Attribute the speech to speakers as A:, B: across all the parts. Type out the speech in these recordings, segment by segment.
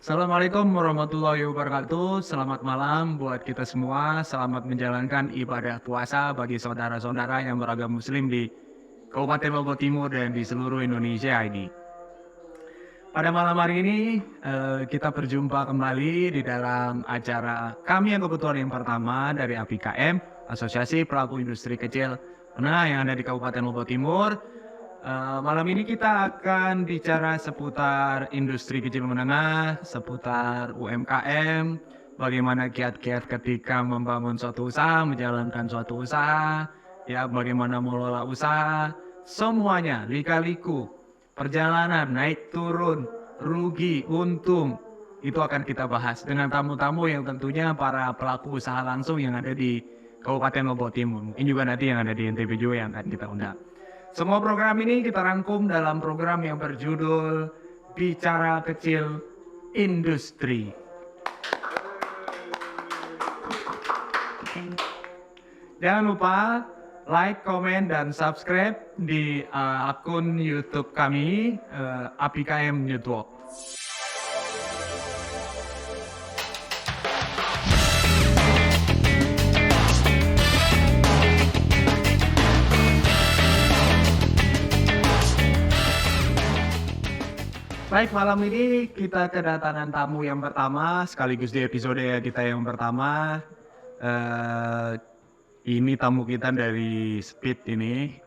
A: Assalamualaikum warahmatullahi wabarakatuh. Selamat malam buat kita semua. Selamat menjalankan ibadah puasa bagi saudara-saudara yang beragama Muslim di Kabupaten Lombok Timur dan di seluruh Indonesia ini. Pada malam hari ini kita berjumpa kembali di dalam acara kami yang kebetulan yang pertama dari APKM, Asosiasi Pelaku Industri Kecil Menengah yang ada di Kabupaten Lombok Timur. Malam ini kita akan bicara seputar industri kecil menengah, seputar UMKM, bagaimana kiat-kiat ketika membangun suatu usaha, menjalankan suatu usaha, ya bagaimana mengelola usaha, semuanya lika-liku, perjalanan naik turun, rugi, untung, itu akan kita bahas dengan tamu-tamu yang tentunya para pelaku usaha langsung yang ada di Kabupaten Lombok Timur, mungkin juga nanti yang ada di NTB juga yang akan kita undang. Semua program ini kita rangkum dalam program yang berjudul Bicara Kecil Industri. Jangan lupa like, komen, dan subscribe di akun YouTube kami, APKM Network. Baik, malam ini kita kedatangan tamu yang pertama, sekaligus di episode kita yang pertama. Ini tamu kita dari Speed ini.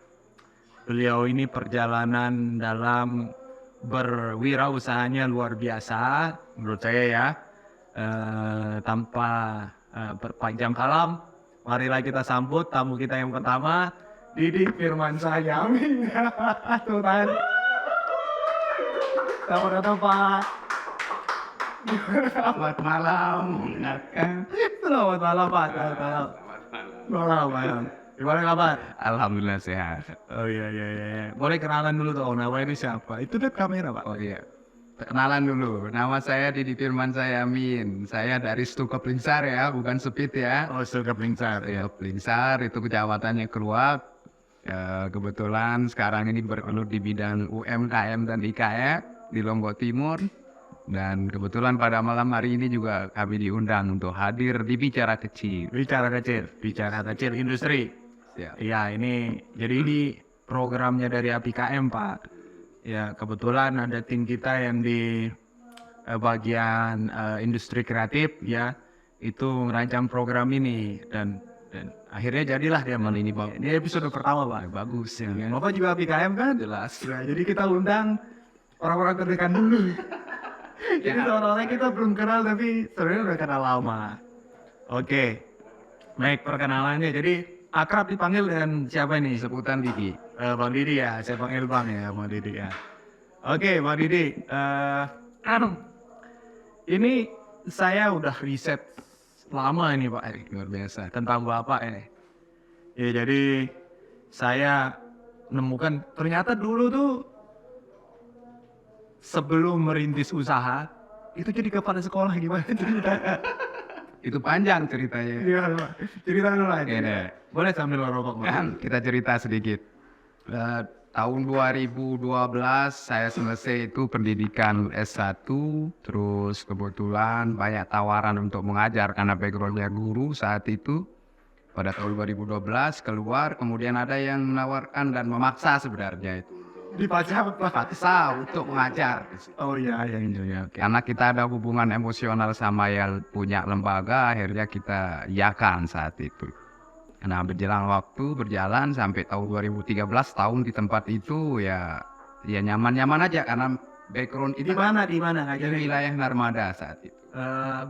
A: Beliau ini perjalanan dalam berwirausahanya luar biasa, menurut saya ya. Tanpa berpanjang kalam, marilah kita sambut tamu kita yang pertama, Didi Firmansyah Yamin. Tuh kan. Selamat datang Pak. Selamat malam. Selamat malam Pak. Selamat malam. Gimana kabar?
B: Alhamdulillah sehat.
A: Oh iya. Boleh kenalan dulu tuh, nama ini siapa? Itu deh kamera Pak.
B: Oh iya. Perkenalan dulu. Nama saya Didi Firmansyah Yamin. Saya dari Stukeplingsar ya, bukan Sepit ya.
A: Oh, Stukeplingsar ya.
B: Stukeplingsar itu kecamatannya Keluak. Kebetulan sekarang ini bergelut di bidang UMKM dan IKM di Lombok Timur, dan kebetulan pada malam hari ini juga kami diundang untuk hadir di Bicara Kecil.
A: Bicara kecil industri. Ya, ini jadi ini programnya dari APKM Pak. Ya, kebetulan ada tim kita yang di bagian industri kreatif ya, itu merancang program ini dan akhirnya jadilah dia malam ini Pak. Ini episode pertama Pak.
B: Bagus ya.
A: Bapak juga APKM kan?
B: Jelas.
A: Ya, jadi kita undang orang-orang terdekat dulu. Jadi seolah-olah kita belum kenal tapi sebenarnya udah kenal lama. Oke. Baik, perkenalannya. Jadi akrab dipanggil dengan siapa ini?
B: Sebutan Didi.
A: Bang Didi ya. Saya panggil Bang ya, Bang Didi ya. Oke, Bang Didi. Ini saya udah riset lama ini Pak Erik,
B: Luar biasa.
A: tentang Bapak ini. Ya, jadi saya menemukan ternyata dulu tuh sebelum merintis usaha itu jadi kepala sekolah gimana ceritanya?
B: Itu panjang ceritanya.
A: Iya Pak, cerita dulu aja.
B: Ini.
A: Boleh sambil ngerokok Pak.
B: Kita cerita sedikit. Tahun 2012 saya selesai itu pendidikan S1, terus kebetulan banyak tawaran untuk mengajar karena backgroundnya guru saat itu. Pada tahun 2012 keluar, kemudian ada yang menawarkan dan memaksa sebenarnya itu.
A: Dipaksa Pak.
B: Paksa untuk mengajar.
A: Oh iya.
B: Karena kita ada hubungan emosional sama yang punya lembaga, akhirnya kita iakan saat itu. Nah, berjalan sampai tahun 2013, tahun di tempat itu ya nyaman-nyaman aja karena background itu
A: Di mana
B: di
A: ngajarnya?
B: wilayah Narmada saat itu.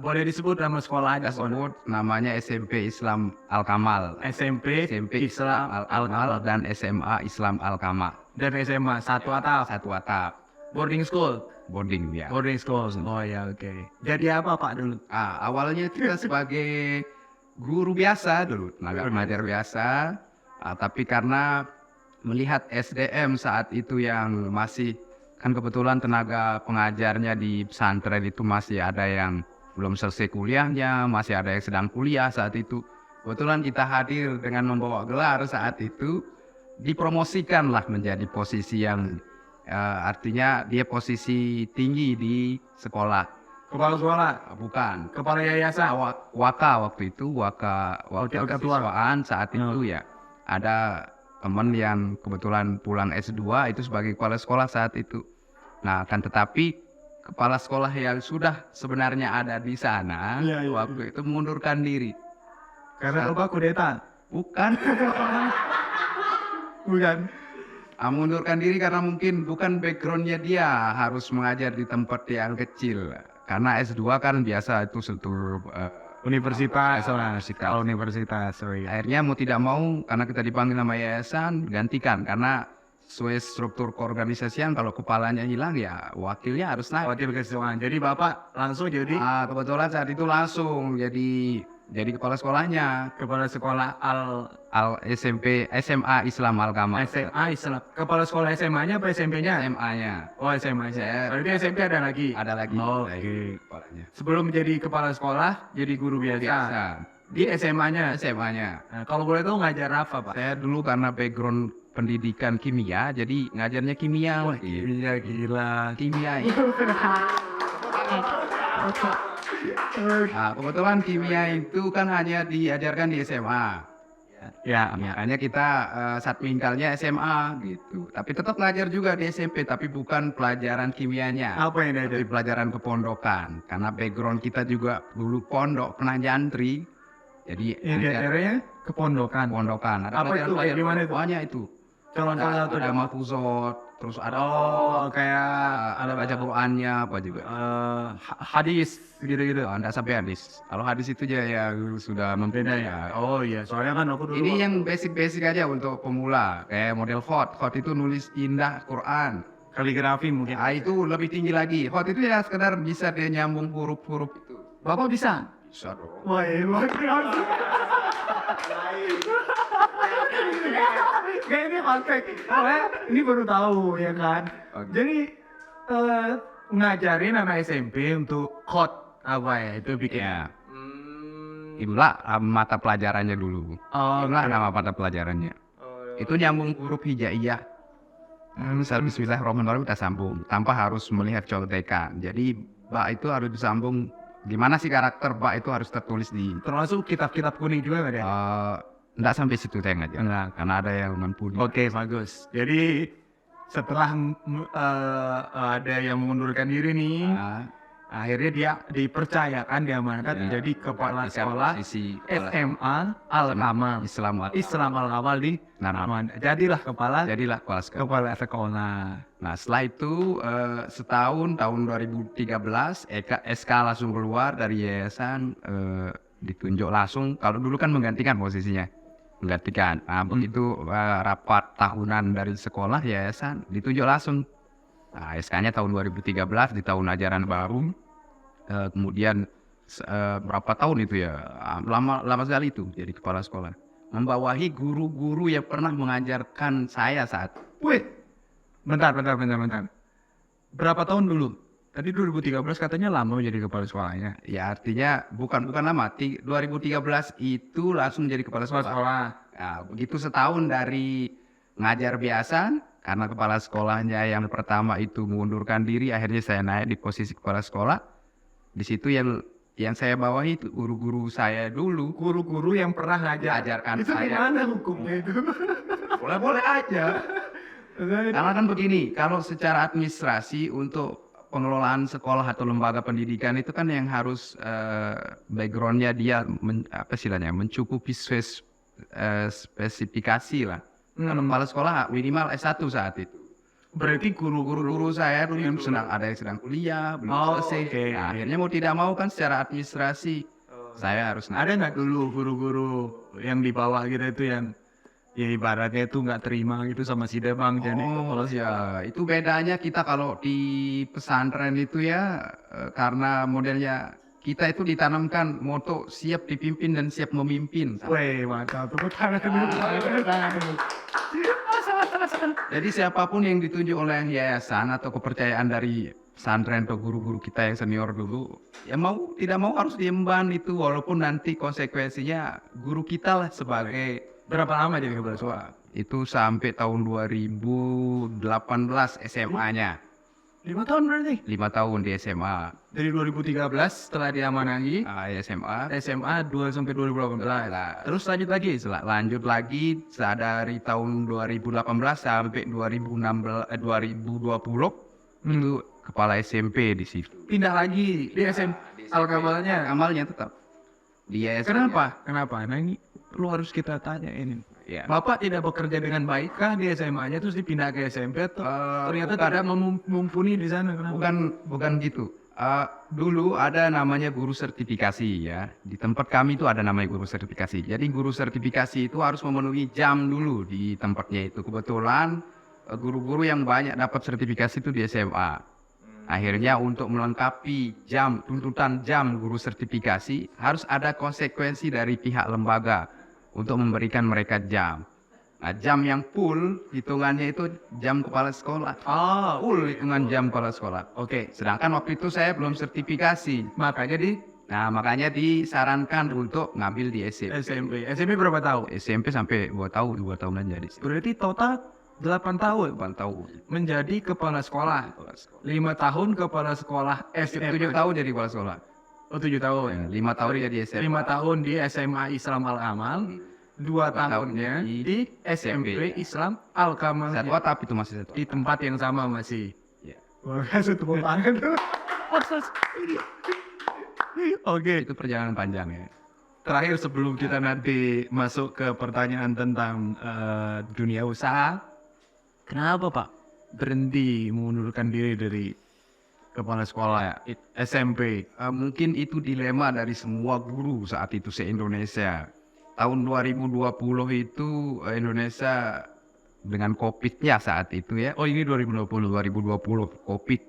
A: Boleh disebut nama sekolah aja.
B: Tersebut namanya SMP Islam Al-Kamal.
A: SMP
B: Islam Al-Kamal dan SMA Islam Al-Kamal.
A: dan SMA satu atap.
B: Satu atap,
A: Boarding school.
B: boarding ya.
A: Boarding school. Oh ya, oke. Jadi apa Pak dulu?
B: Awalnya kita sebagai guru biasa dulu, tenaga pengajar biasa, tapi karena melihat SDM saat itu yang masih, kan kebetulan tenaga pengajarnya di pesantren itu masih ada yang belum selesai kuliahnya, masih ada yang sedang kuliah saat itu. Kebetulan kita hadir dengan membawa gelar saat itu, dipromosikanlah menjadi posisi yang artinya dia posisi tinggi di sekolah.
A: Kepala sekolah,
B: Bukan.
A: kepala yayasan.
B: Waka waktu itu, waktu
A: Wakil ketua.
B: kesiswaan saat itu ya. Ada teman yang kebetulan pulang S2 itu sebagai kepala sekolah saat itu. Nah, kan tetapi kepala sekolah yang sudah sebenarnya ada di sana
A: Iya, iya.
B: waktu itu mengundurkan diri.
A: Karena apa kudeta?
B: Bukan.
A: Bukan.
B: Mengundurkan diri karena mungkin bukan backgroundnya dia harus mengajar di tempat yang kecil. Karena S2 kan biasa itu struktur
A: Universitas.
B: universitas.
A: Kalau universitas, sorry.
B: Akhirnya mau tidak mau karena kita dipanggil nama yayasan gantikan karena sesuai struktur keorganisasian kalau kepalanya hilang ya wakilnya harus naik.
A: Wakil keseluruhan. Jadi Bapak langsung jadi
B: Kebetulan saat itu langsung jadi kepala sekolahnya
A: kepala sekolah
B: Al SMP SMA Islam Al Kamal.
A: SMA Islam. Kepala sekolah SMA-nya apa SMP-nya?
B: SMA-nya
A: Oh, SMA. Berarti SMP ada lagi?
B: ada lagi.
A: Oh,
B: lagi
A: oke.
B: kepalanya.
A: Sebelum menjadi kepala sekolah, jadi guru biasa.
B: Biasa.
A: Di SMA-nya.
B: SMA-nya.
A: Nah, kalau boleh tahu ngajar apa, Pak?
B: Saya dulu karena background pendidikan kimia jadi ngajarnya kimia.
A: Iya, gila.
B: Kimia. Kebetulan kimia itu kan hanya diajarkan di SMA.
A: Ya,
B: Makanya kita satmingkalnya SMA gitu. Tapi tetap ngajar juga di SMP, tapi bukan pelajaran kimianya.
A: apa yang
B: Tapi
A: diajar?
B: pelajaran kepondokan. Karena background kita juga dulu pondok, pernah jantri. Jadi
A: Yang
B: ngajar
A: diajarnya kepondokan.
B: kepondokan. Ada
A: Apa itu?
B: pelajaran
A: Gimana itu?
B: banyak itu.
A: Contoh satu
B: Ada
A: dong.
B: mafuzot, terus ada
A: kayak
B: ada baca Qurannya apa juga.
A: hadis gitu-gitu.
B: Anda sampai hadis. Kalau hadis itu aja ya sudah
A: Beda
B: membeda
A: ya. Oh iya, soalnya kan aku dulu.
B: Ini yang basic-basic aja untuk pemula. Kayak model hot. Hot itu nulis indah Quran.
A: kaligrafi mungkin.
B: Itu lebih tinggi lagi. Hot itu ya sekedar bisa dia nyambung huruf-huruf itu.
A: Bapak bisa?
B: Bisa dong.
A: Wah, hebat. Kayak ini kontek. Ini baru tahu ya kan.
B: Oke.
A: Jadi ngajarin anak SMP untuk hot apa ya itu bikin.
B: Ya.
A: Hmm.
B: Itulah mata pelajarannya dulu.
A: Oh,
B: Itulah
A: oke.
B: nama mata pelajarannya. Itu nyambung huruf hijaiyah. Misal Bismillahirrahmanirrahim kita sambung tanpa harus melihat contekan. Jadi ba itu harus disambung. Gimana sih karakter ba itu harus tertulis di
A: Termasuk kitab-kitab kuning juga nggak ada?
B: enggak sampai situ saya ngajar.
A: Enggak.
B: Karena ada yang mumpuni.
A: Oke, bagus. Jadi setelah ada yang mengundurkan diri nih,
B: Nah,
A: akhirnya dia dipercayakan diamankan
B: ya,
A: menjadi kepala
B: di
A: sekolah
B: posisi
A: SMA Al-Kamal.
B: Islam
A: Al-Kamal di
B: Naraman.
A: Jadilah kepala
B: Jadilah kepala sekolah.
A: kepala sekolah.
B: Nah setelah itu setahun tahun 2013 SK langsung keluar dari yayasan ditunjuk langsung. Kalau dulu kan menggantikan posisinya. Menggantikan. Nah begitu rapat tahunan dari sekolah yayasan ditunjuk langsung. Nah SK-nya tahun 2013 di tahun ajaran baru. Kemudian berapa tahun itu ya? Lama sekali itu jadi kepala sekolah. Membawahi guru-guru yang pernah mengajarkan saya saat.
A: Wih, bentar. Berapa tahun dulu? Tadi 2013 katanya lama jadi kepala sekolahnya.
B: Ya artinya bukan lama. 2013 itu langsung jadi kepala
A: Kepala
B: sekolah.
A: sekolah.
B: Nah, begitu setahun dari ngajar biasa, karena kepala sekolahnya yang pertama itu mengundurkan diri, akhirnya saya naik di posisi kepala sekolah. Di situ yang saya bawahi itu guru-guru saya dulu.
A: Guru-guru yang pernah
B: Ajarkan
A: itu
B: saya.
A: gimana hukumnya itu?
B: Boleh-boleh aja. Karena kan begini, kalau secara administrasi untuk pengelolaan sekolah atau lembaga pendidikan itu kan yang harus backgroundnya dia mencukupi spesifikasi lah. Kalau kepala sekolah minimal S1 saat itu.
A: Berarti
B: Guru-guru saya dulu yang ada yang sedang kuliah, belum selesai.
A: oke.
B: Nah, akhirnya mau tidak mau kan secara administrasi saya harus
A: ada nggak dulu guru-guru yang di bawah gitu itu yang ya ibaratnya itu nggak terima gitu sama si Demang jadi kepala
B: ya itu bedanya kita kalau di pesantren itu ya karena modelnya kita itu ditanamkan moto siap dipimpin dan siap memimpin.
A: Weh, mantap. Tepuk tangan dulu.
B: Jadi siapapun yang ditunjuk oleh yayasan atau kepercayaan dari pesantren atau guru-guru kita yang senior dulu, ya mau tidak mau harus diemban itu walaupun nanti konsekuensinya guru kita lah sebagai.
A: Berapa lama jadi kepala sekolah?
B: Itu sampai tahun 2018 SMA-nya.
A: 5 tahun berarti?
B: 5 tahun di SMA.
A: Dari 2013 setelah diamanai,
B: SMA.
A: SMA 2 sampai 2018.
B: Nah,
A: Terus lanjut lagi.
B: lanjut lagi dari tahun 2018 sampai 2020 itu kepala SMP di situ.
A: Pindah lagi di SMP. Al-Kamalnya.
B: Amalnya tetap di SMP.
A: Kenapa? Nah ini perlu harus kita tanya ini.
B: Ya.
A: Bapak tidak bekerja dengan baik kah di SMA-nya terus dipindah ke SMP atau ternyata
B: bukan.
A: tidak mumpuni di sana? Kenapa?
B: Bukan gitu. Dulu ada namanya guru sertifikasi ya. Di tempat kami itu ada namanya guru sertifikasi. Jadi guru sertifikasi itu harus memenuhi jam dulu di tempatnya itu. Kebetulan guru-guru yang banyak dapat sertifikasi itu di SMA. Akhirnya untuk melengkapi tuntutan jam guru sertifikasi harus ada konsekuensi dari pihak lembaga untuk memberikan mereka jam. Nah, jam yang full hitungannya itu jam kepala sekolah. Full hitungan jam kepala sekolah.
A: Oke.
B: Sedangkan waktu itu saya belum sertifikasi. Makanya disarankan untuk ngambil di SMP.
A: SMP berapa tahun?
B: SMP sampai 2 tahun aja di situ.
A: Berarti total 8 tahun
B: 8 tahun.
A: menjadi kepala sekolah. 5 tahun kepala sekolah SMP.
B: 7 tahun jadi kepala sekolah.
A: Oh 7 tahun.
B: 5 tahun jadi SMA.
A: 5 tahun di SMA Islam Al-Amal, 2 tahunnya di SMP Islam Al-Kamal.
B: Satu atap itu masih satu.
A: Di tempat yang sama masih.
B: Ya.
A: Makasih tepuk tangan tuh. Oke.
B: Itu perjalanan panjang ya.
A: Terakhir sebelum kita nanti masuk ke pertanyaan tentang dunia usaha, kenapa Pak berhenti mengundurkan diri dari kepala sekolah SMP?
B: Mungkin itu dilema dari semua guru saat itu se-Indonesia. Tahun 2020 itu Indonesia dengan COVID-nya saat itu ya.
A: Oh ini 2020.
B: COVID.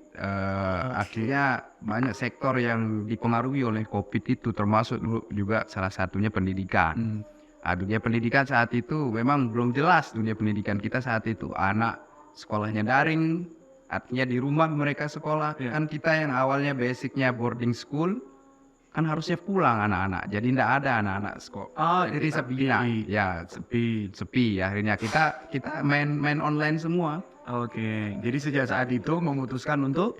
B: Akhirnya banyak sektor yang dipengaruhi oleh COVID itu, termasuk juga salah satunya pendidikan. Dunia pendidikan saat itu memang belum jelas dunia pendidikan kita saat itu. Anak sekolahnya daring, artinya di rumah mereka sekolah. Kan kita yang awalnya basicnya boarding school, kan harusnya pulang anak-anak. Jadi tidak ada anak-anak sekolah.
A: Jadi sepi.
B: Ya sepi. Akhirnya kita main online semua.
A: Oke. Jadi sejak saat itu memutuskan untuk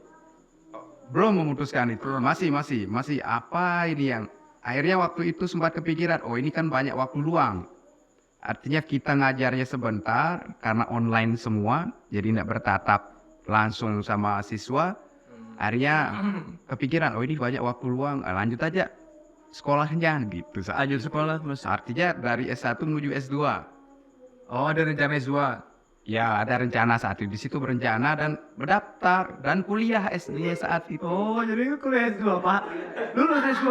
B: Belum memutuskan itu. Masih apa ini yang akhirnya waktu itu sempat kepikiran, oh ini kan banyak waktu luang. Artinya kita ngajarnya sebentar karena online semua, jadi tidak bertatap langsung sama siswa. Akhirnya kepikiran, oh ini banyak waktu luang, lanjut aja sekolahnya gitu.
A: lanjut sekolah Mas.
B: Artinya dari S1 menuju S2.
A: Oh ada rencana S2.
B: Ya ada rencana saat itu, di situ berencana dan berdaftar dan kuliah S2 saat itu.
A: Oh jadi kuliah S2 Pak. Lulus S2.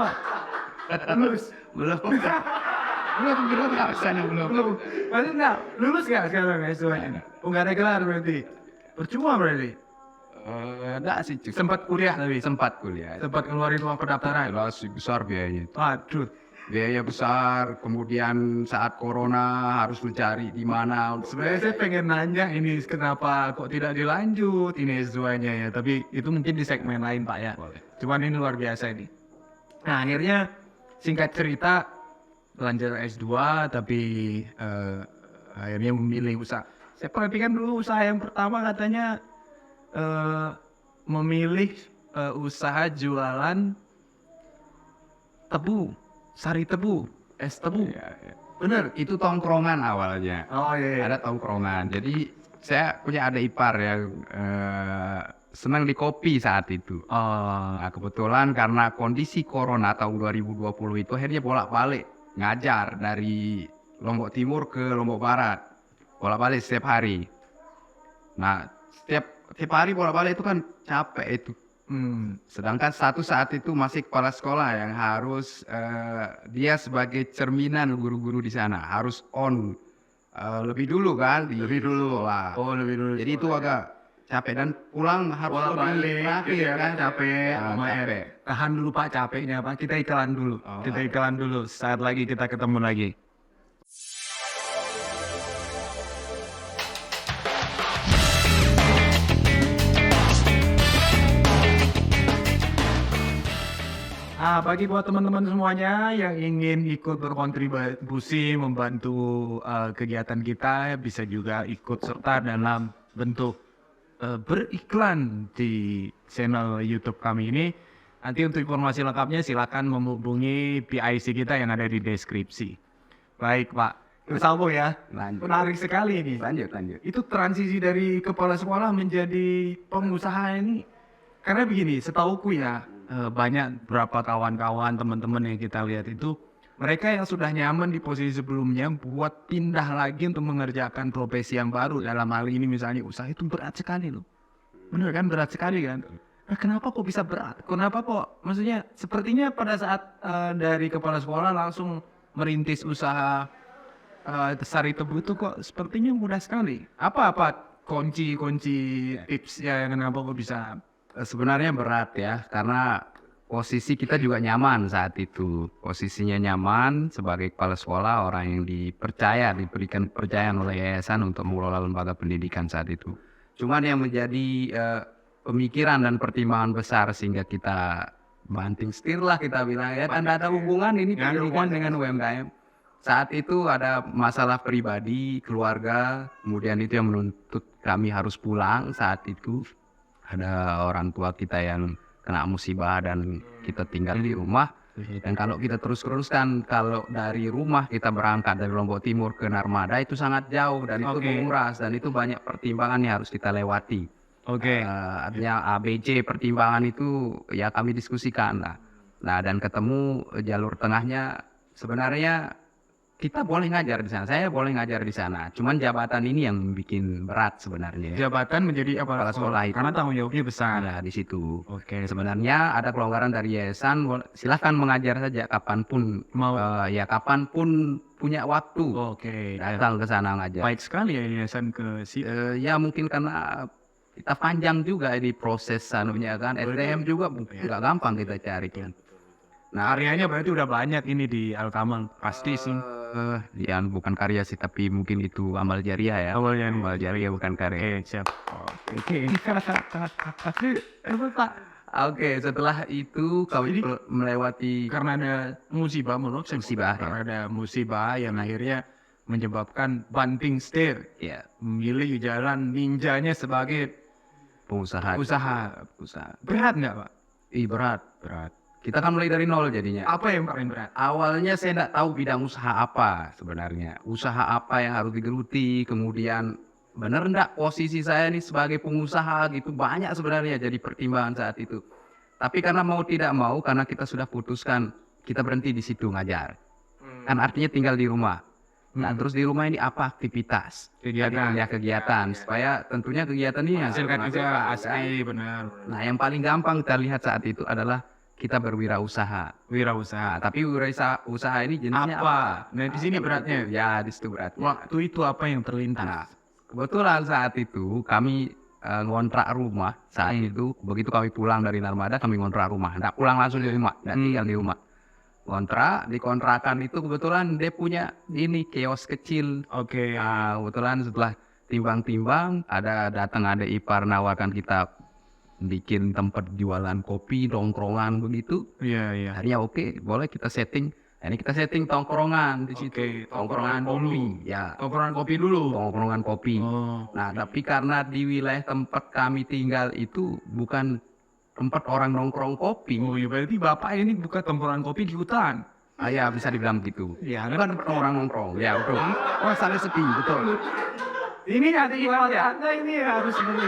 A: Lulus.
B: Belum rasanya belum.
A: Berarti enggak lulus nggak sekarang S2 nya? Oh nggak ada gelar berarti. Percuma berarti.
B: Enggak sih,
A: Sempat kuliah tapi.
B: sempat kuliah.
A: Sempat ngeluarin uang pendaftaran.
B: Jelas besar biayanya.
A: Aduh.
B: Biaya besar, kemudian saat corona harus mencari di mana.
A: Sebenarnya saya pengen nanya ini kenapa kok tidak dilanjut ini S2-nya ya. Tapi itu mungkin di segmen lain Pak ya.
B: Boleh.
A: Cuman ini luar biasa ini. Nah akhirnya singkat cerita lanjut S2 tapi akhirnya memilih usaha. Saya perhatikan dulu usaha yang pertama katanya memilih usaha jualan tebu, sari tebu, es tebu.
B: Ya.
A: Bener?
B: Itu tongkrongan awalnya.
A: Oh iya.
B: Ada tongkrongan. Jadi saya punya ada ipar yang senang di kopi saat itu. Nah, kebetulan karena kondisi corona tahun 2020 itu akhirnya bolak-balik ngajar dari Lombok Timur ke Lombok Barat. Bolak-balik setiap hari. Nah, setiap hari bolak-balik itu kan capek itu. Sedangkan satu saat itu masih kepala sekolah yang harus dia sebagai cerminan guru-guru di sana harus on lebih dulu kan, lebih dulu lah.
A: Oh lebih dulu.
B: Jadi itu agak capek dan pulang harus
A: balik
B: terakhir kan
A: capek.
B: capek.
A: Tahan dulu Pak capeknya Pak. Kita iklan dulu. Kita iklan dulu. Saat lagi kita ketemu lagi. Bagi buat teman-teman semuanya yang ingin ikut berkontribusi membantu kegiatan kita bisa juga ikut serta dalam bentuk beriklan di channel YouTube kami ini. Nanti untuk informasi lengkapnya silakan menghubungi PIC kita yang ada di deskripsi. Baik Pak, kita sambung ya.
B: Lanjut.
A: Menarik sekali ini.
B: Lanjut.
A: Itu transisi dari kepala sekolah menjadi pengusaha ini. Karena begini, setauku ya, banyak beberapa kawan-kawan, teman-teman yang kita lihat itu, mereka yang sudah nyaman di posisi sebelumnya buat pindah lagi untuk mengerjakan profesi yang baru. Dalam hal ini misalnya usaha itu berat sekali loh. Bener kan, berat sekali kan? Nah, kenapa kok bisa berat? Kenapa kok? Maksudnya sepertinya pada saat dari kepala sekolah langsung merintis usaha sari tebu itu kok sepertinya mudah sekali. Apa kunci tipsnya yang kenapa kok bisa?
B: Sebenarnya berat ya, karena posisi kita juga nyaman saat itu. Posisinya nyaman sebagai kepala sekolah, orang yang diberikan kepercayaan oleh yayasan untuk mengelola lembaga pendidikan saat itu. Cuman yang menjadi pemikiran dan pertimbangan besar sehingga kita banting setir lah kita bilang ya, kan ada hubungan ini pendidikan dengan UMKM. Saat itu ada masalah pribadi, keluarga, kemudian itu yang menuntut kami harus pulang saat itu. Ada orang tua kita yang kena musibah dan kita tinggal di rumah. Dan kalau kita teruskan, kalau dari rumah kita berangkat dari Lombok Timur ke Narmada itu sangat jauh dan itu menguras dan itu banyak pertimbangan yang harus kita lewati. Artinya ABC pertimbangan itu ya kami diskusikan lah. Nah dan ketemu jalur tengahnya, sebenarnya kita boleh ngajar di sana, saya boleh ngajar di sana. Cuman jabatan ini yang bikin berat sebenarnya.
A: Jabatan menjadi kepala sekolah itu. Karena tanggung jawabnya besar.
B: Nah di situ. Sebenarnya ada kelonggaran dari yayasan, silahkan mengajar saja kapanpun mau. Kapanpun punya waktu. Datang ke sana ngajar.
A: Baik sekali ya yayasan ke situ.
B: Ya mungkin karena kita panjang juga ini proses anunya kan. SDM juga nggak gampang kita cari kan.
A: Nah, karyanya berarti udah banyak ini di Al-Kamal, pasti sih.
B: Ya bukan karya sih, tapi mungkin itu amal jariah ya. Amal jariah bukan karya.
A: Siap.
B: Oke, setelah itu kami melewati
A: karena ada musibah,
B: ada
A: musibah yang akhirnya menyebabkan banting setir.
B: Ya,
A: memilih jalan ninjanya sebagai
B: pengusaha.
A: Berat nggak Pak?
B: Berat. Kita kan mulai dari nol jadinya.
A: Apa yang paling berat?
B: Awalnya saya tidak tahu bidang usaha apa sebenarnya. Usaha apa yang harus digeluti, kemudian benar enggak posisi saya ini sebagai pengusaha gitu. Banyak sebenarnya jadi pertimbangan saat itu. Tapi karena mau tidak mau, karena kita sudah putuskan, kita berhenti di situ ngajar. Kan artinya tinggal di rumah. Nah terus di rumah ini apa aktivitas? Kegiatan. Supaya tentunya kegiatan ini
A: hasilkan juga asli benar.
B: Nah yang paling gampang kita lihat saat itu adalah kita berwirausaha. Tapi wirausaha ini jenisnya apa?
A: Nah di sini beratnya.
B: Ya di situ beratnya.
A: Waktu itu apa yang terlintas?
B: Nah, kebetulan saat itu kami ngontrak rumah. Saat itu begitu kami pulang dari Narmada kami ngontrak rumah. Nggak pulang langsung di rumah, nggak tinggal di rumah. Kontrak di kontrakan itu kebetulan dia punya ini kios kecil. Nah, kebetulan setelah timbang-timbang ada ipar nawarkan kita bikin tempat jualan kopi, tongkrongan begitu.
A: Iya.
B: Akhirnya boleh kita setting. Ini kita setting tongkrongan di situ. Tongkrongan kopi. Ya.
A: Tongkrongan kopi dulu.
B: Tongkrongan kopi. Nah, tapi karena di wilayah tempat kami tinggal itu bukan tempat orang nongkrong kopi.
A: Oh, iya berarti Bapak ini buka tongkrongan kopi di hutan.
B: Ya bisa dibilang gitu.
A: Ya,
B: bukan tempat orang nongkrong. Ya, betul. Sangat sepi, betul.
A: Ini ada ini harus seperti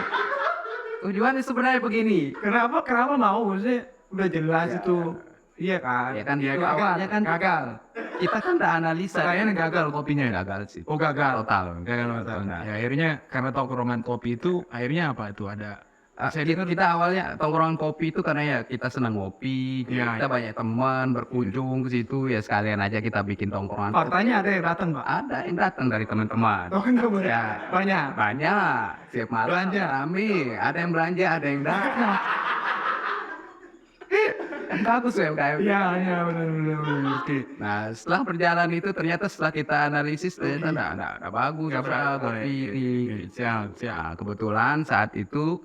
B: tujuannya sebenarnya begini.
A: Kenapa mau maksudnya udah jelas itu. Iya kan?
B: Itu awalnya kan gagal. Kita kan udah analisa.
A: Kayaknya gagal kopinya.
B: Gagal sih.
A: Gagal.
B: Total.
A: Nah, ya, akhirnya karena tongkrongan kopi itu akhirnya apa itu ada
B: kita awalnya tongkrongan kopi itu karena ya kita senang ngopi, kita banyak teman berkunjung ke situ ya sekalian aja kita bikin tongkrongan.
A: Faktanya ada yang datang Pak?
B: Ada yang datang dari teman-teman.
A: Ya, banyak.
B: Siap malam.
A: Belanja.
B: Rame. Ada yang belanja, ada yang datang. Bagus UMKM.
A: Iya benar.
B: Nah setelah berjalan itu ternyata setelah kita analisis ternyata ada bagus. Kopi. Siap. Kebetulan saat itu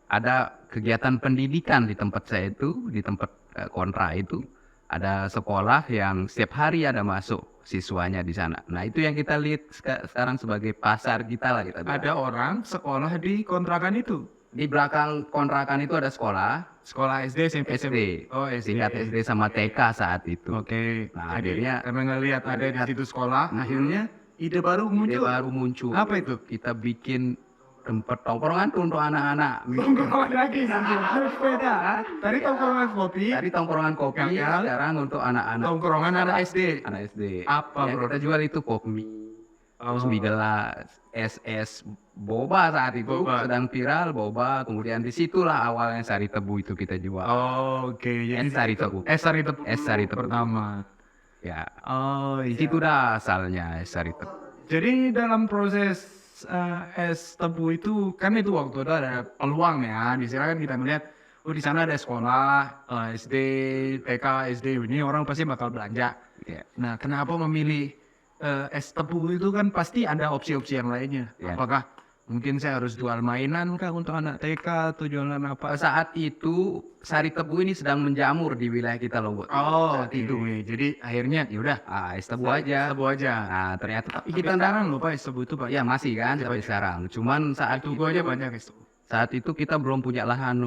B: ada kegiatan pendidikan di tempat saya itu, di tempat kontra itu. ada sekolah yang setiap hari ada masuk siswanya di sana. Nah itu yang kita lihat sekarang sebagai pasar kita lah kita bilang.
A: Ada orang sekolah di kontrakan itu.
B: Di belakang kontrakan itu ada sekolah
A: Sekolah SD, SMP,
B: SD,
A: Oh, SD.
B: tingkat SD sama TK saat itu.
A: Oke.
B: Nah,
A: Jadi,
B: akhirnya-
A: karena ngelihat ada di situ sekolah, akhirnya ide baru
B: Ide
A: muncul.
B: baru muncul.
A: Apa itu?
B: Kita bikin tempat tongkrongan tuh untuk anak-anak.
A: Tongkrongan lagi, harus beda. Tadi tongkrongan kopi,
B: Tadi tongkrongan kopi,
A: Gagal.
B: sekarang untuk anak-anak.
A: tongkrongan anak SD.
B: Anak SD.
A: Apa,
B: Yang
A: bro?
B: kita jual itu pop mie, terus
A: Oh.
B: mie gelas, SS boba saat itu
A: Boba.
B: sedang viral boba. Kemudian disitulah awalnya sari tebu itu kita jual.
A: Oh, oke. Jadi
B: Es sari tebu.
A: Es sari tebu.
B: Es sari tebu.
A: Pertama.
B: Ya,
A: Oh,
B: di
A: iya.
B: situ dah asalnya es sari tebu.
A: Jadi dalam proses es tebu itu kan itu waktu itu ada peluang ya. Di sana kan kita melihat, oh di sana ada sekolah SD, TK, SD. Ini orang pasti bakal belanja.
B: Ya.
A: Nah, kenapa memilih es tebu itu kan pasti ada opsi-opsi yang lainnya.
B: Ya.
A: Apakah mungkin saya harus jual mainan kah untuk anak TK atau jualan apa?
B: Saat itu sari tebu ini sedang menjamur di wilayah kita Lombok.
A: Oh,
B: Saat
A: itu. Jadi akhirnya ya udah
B: es tebu aja.
A: tebu aja.
B: Nah, ternyata
A: Tapi kita sekarang loh Pak, es tebu itu Pak.
B: ya masih kan sampai sekarang. Cuman saat
A: Tebu aja banyak es tebu.
B: saat itu kita belum punya lahan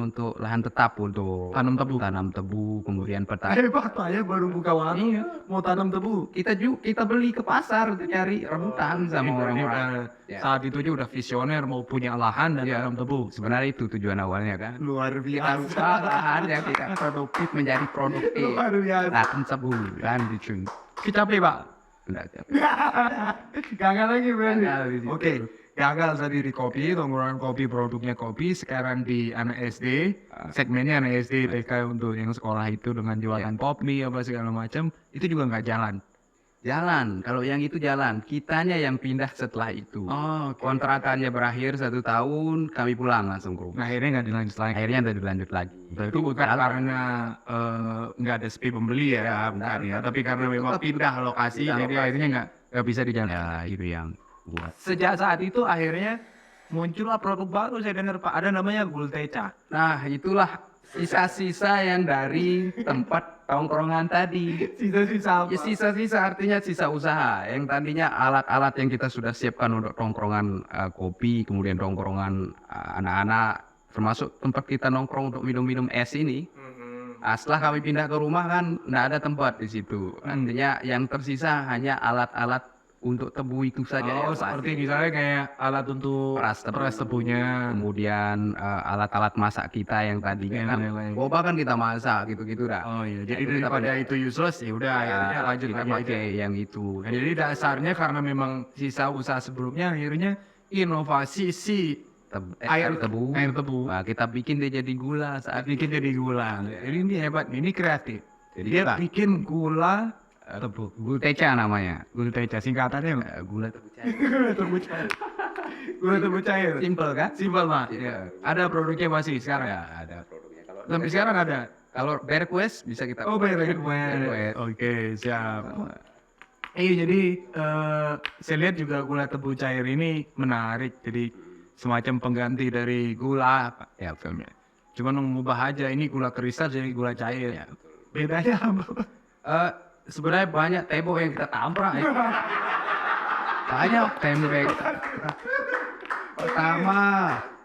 B: tetap untuk
A: Tanam tebu.
B: tanam tebu, kemudian petani.
A: Hebat Pak ya, baru buka warung
B: Iya.
A: mau tanam tebu.
B: Kita beli ke pasar untuk nyari rebutan sama
A: Ini
B: orang-orang.
A: udah-
B: Ya.
A: Saat itu aja udah visioner mau punya lahan dan tanam tebu.
B: Sebenarnya itu tujuan awalnya kan.
A: Luar
B: Kita
A: biasa.
B: ubah lahannya kita produktif menjadi produktif.
A: Luar biasa.
B: Tanam tebu kan gitu.
A: Capek Pak.
B: Enggak, enggak.
A: Gagal lagi berarti.
B: Gagal di situ.
A: Oke, gagal tadi di kopi, tongkrongan kopi, produknya kopi. Sekarang di anak SD, segmennya anak SD, TK untuk yang sekolah itu dengan jualan pop mie apa segala macam, itu juga nggak jalan.
B: Jalan, kalau yang itu jalan, kitanya yang pindah setelah itu.
A: Oh,
B: Kontrakannya berakhir 1 tahun, kami pulang langsung ke rumah.
A: Nah, akhirnya nggak dilanjut lagi.
B: Akhirnya tidak dilanjut lagi.
A: Itu bukan karena nggak ada sepi pembeli ya, bukan ya, tapi karena memang pindah lokasi,
B: Pindah
A: jadi
B: lokasi.
A: akhirnya nggak bisa dijalan.
B: Ya, itu yang buat.
A: Sejak saat itu akhirnya muncullah produk baru saya dengar Pak, ada namanya Gulteca.
B: Nah, itulah sisa-sisa yang dari tempat tongkrongan tadi.
A: Sisa-sisa
B: Ya, sisa-sisa artinya sisa usaha. Yang tadinya alat-alat yang kita sudah siapkan untuk tongkrongan kopi, kemudian tongkrongan anak-anak, termasuk tempat kita nongkrong untuk minum-minum es ini. Setelah kami pindah ke rumah kan nggak ada tempat di situ. Artinya yang tersisa hanya alat-alat untuk tebu itu saja.
A: Oh,
B: yang
A: seperti
B: plastik.
A: misalnya kayak alat untuk
B: Peras tebu.
A: peras tebunya.
B: Kemudian alat-alat masak kita yang tadinya
A: Yang
B: kan
A: lain-lain.
B: boba kan kita masak gitu-gitu dah.
A: Oh iya, jadi
B: Itu kita
A: daripada
B: pakai.
A: itu useless ya udah akhirnya lanjut
B: kita
A: lagi aja.
B: pakai yang itu.
A: Nah, jadi dasarnya karena memang sisa usaha sebelumnya akhirnya inovasi si air
B: tebu.
A: Air tebu.
B: Nah, kita bikin dia jadi gula saat
A: Bikin jadi gula. Jadi ini hebat, ini kreatif.
B: Jadi
A: Dia
B: kita
A: bikin gula tebu.
B: Gulteca namanya.
A: Gulteca singkatannya
B: Gula tebu cair.
A: gula tebu cair. Gula tebu cair.
B: Simple kan?
A: Simpel Pak.
B: Iya.
A: Ada produknya masih sekarang.
B: Ya, ada produknya. Kalau
A: Sampai sekarang ada.
B: kalau Berquest bisa kita
A: Oh, bayar
B: Berquest.
A: Oke, siap. Iya, jadi saya lihat juga gula tebu cair ini menarik. Jadi semacam pengganti dari gula, Pak.
B: Ya, betul.
A: Cuman mengubah aja ini gula kristal jadi gula cair. Bedanya apa, Pak?
B: Sebenarnya banyak tembok yang kita tabrak ya. Banyak tembok yang kita tabrak. Pertama,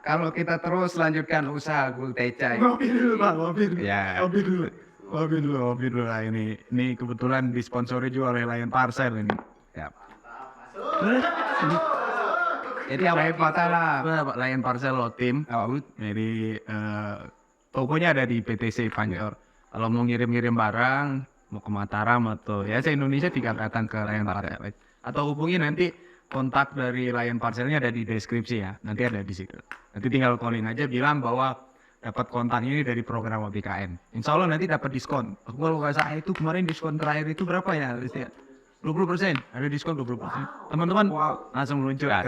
B: kalau kita terus lanjutkan usaha Gulteca ini.
A: Ngopi dulu, Pak. Ngopi dulu.
B: Ya.
A: Ngopi dulu. Ngopi dulu, ngopi dulu. Nah, ini kebetulan disponsori juga oleh Lion Parcel ini.
B: Ya. Jadi apa yang lah?
A: Pak Lion Parcel loh tim. Jadi tokonya ada di PTC Pancor. Kalau mau ngirim-ngirim barang, mau ke Mataram atau ya se Indonesia tinggal datang ke Lion Parcel. Atau hubungi nanti kontak dari Lion Parcelnya ada di deskripsi ya. Nanti ada di situ. Nanti tinggal calling aja bilang bahwa dapat kontak ini dari program OBKN. Insya Allah nanti dapat diskon. Kalau nggak salah itu kemarin diskon terakhir itu berapa ya? 20%. Ada diskon 20%. Teman-teman langsung meluncur.
B: Ya.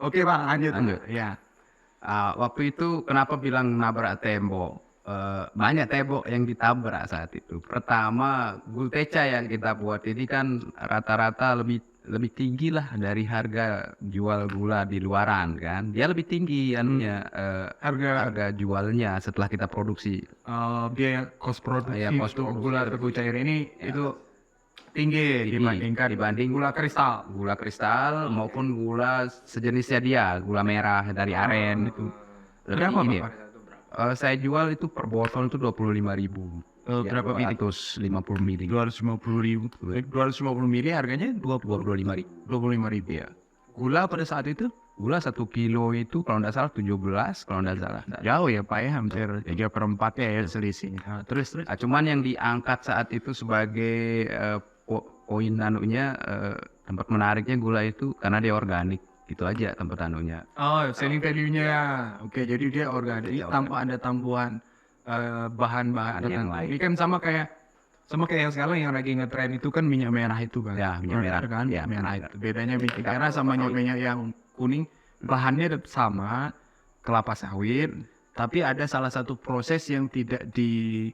A: Oke Pak, lanjut.
B: Lanjut.
A: Ya.
B: Waktu itu kenapa bilang nabrak tembok? Banyak tembok yang ditabrak saat itu. Pertama, Gulteca yang kita buat ini kan rata-rata lebih lebih tinggi lah dari harga jual gula di luaran kan. Dia lebih tinggi anunya harga jualnya setelah kita produksi.
A: Biaya cost produksi
B: Ya, cost
A: untuk
B: produksi.
A: gula tebu cair ini itu tinggi dibandingkan
B: dibanding
A: gula kristal.
B: gula kristal maupun gula sejenisnya dia, gula merah dari aren itu.
A: Berapa
B: Lebih ini
A: Pak?
B: ya. Saya jual itu per botol itu 25.000.
A: Berapa mili?
B: 250 mili.
A: 250.000. 250 mili harganya
B: 25.000.
A: 25.000 ya. Gula pada saat itu
B: Gula 1 kilo itu kalau nggak salah 17, kalau nggak salah.
A: jauh ya Pak ya, hampir 3/4 ya selisih. Terus
B: Cuman yang diangkat saat itu sebagai poin anunya, tempat menariknya gula itu karena dia organik. Gitu aja tempat anunya.
A: selling value-nya. Oke, jadi dia organik tanpa ada tambahan bahan-bahan yang lain. Ini kan sama kayak yang sekarang yang lagi ngetren itu kan minyak merah itu kan.
B: Ya, minyak merah
A: kan.
B: ya,
A: Merah itu. Bedanya minyak merah sama minyak yang kuning, bahannya tetap sama, kelapa sawit, tapi ada salah satu proses yang tidak di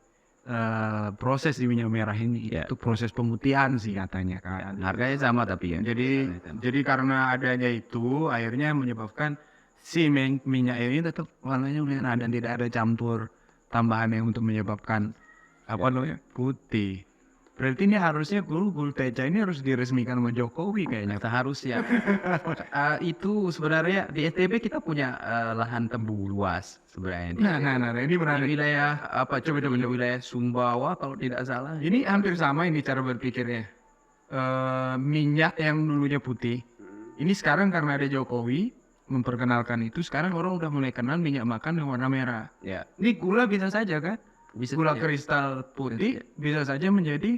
A: proses di minyak merah ini, itu proses pemutihan sih katanya kan.
B: Harganya sama tapi ya.
A: Jadi karena adanya itu akhirnya menyebabkan si minyak ini tetap warnanya merah dan tidak ada campur tambahan yang untuk menyebabkan putih. Berarti ini harusnya Gulteca ini harus diresmikan sama Jokowi kayaknya.
B: Seharusnya. Itu sebenarnya di NTB kita punya lahan tebu luas sebenarnya.
A: Nah, ini
B: Di
A: menarik.
B: wilayah wilayah Sumbawa kalau tidak salah.
A: Ini hampir sama ini cara berpikirnya. Minyak yang dulunya putih, ini sekarang karena ada Jokowi memperkenalkan itu, sekarang orang udah mulai kenal minyak makan yang warna merah.
B: Ya.
A: Ini gula bisa saja kan? Gula kristal putih bisa saja menjadi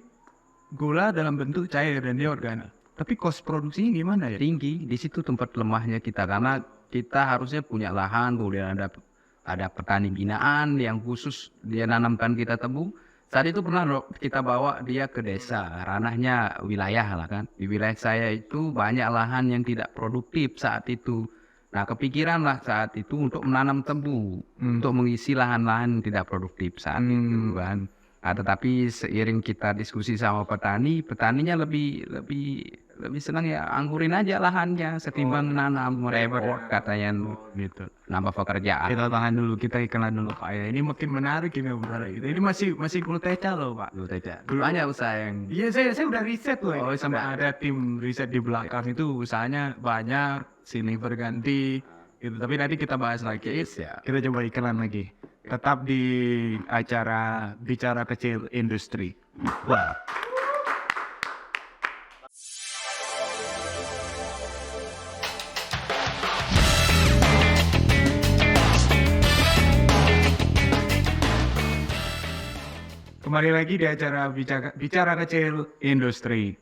A: gula dalam bentuk cair dan dia organik. Tapi cost produksinya gimana ya?
B: Tinggi. Di situ tempat lemahnya kita karena kita harusnya punya lahan, kemudian ada petani binaan yang khusus dia nanamkan kita tebu. Saat itu pernah kita bawa dia ke desa, ranahnya wilayah lah kan. Di wilayah saya itu banyak lahan yang tidak produktif saat itu. Nah, kepikiranlah saat itu untuk menanam tebu, untuk mengisi lahan-lahan yang tidak produktif saat itu kan. Tetapi seiring kita diskusi sama petaninya lebih senang ya anggurin aja lahannya ketimbang nanam repot katanya gitu. Nambah pekerjaan.
A: Kita tahan dulu, kita iklan dulu Pak ya. Ini makin menarik ini benar. Ini masih Gulteca loh Pak.
B: Banyak usaha yang
A: Iya, saya udah riset loh.
B: Oh,
A: Sampai
B: sudah.
A: ada tim riset di belakang itu usahanya banyak, sini berganti gitu. Tapi nanti kita bahas lagi.
B: ya.
A: Kita coba iklan lagi. Tetap di acara Bicara Kecil Industri. Wah. Kembali lagi di acara Bicara Kecil Industri.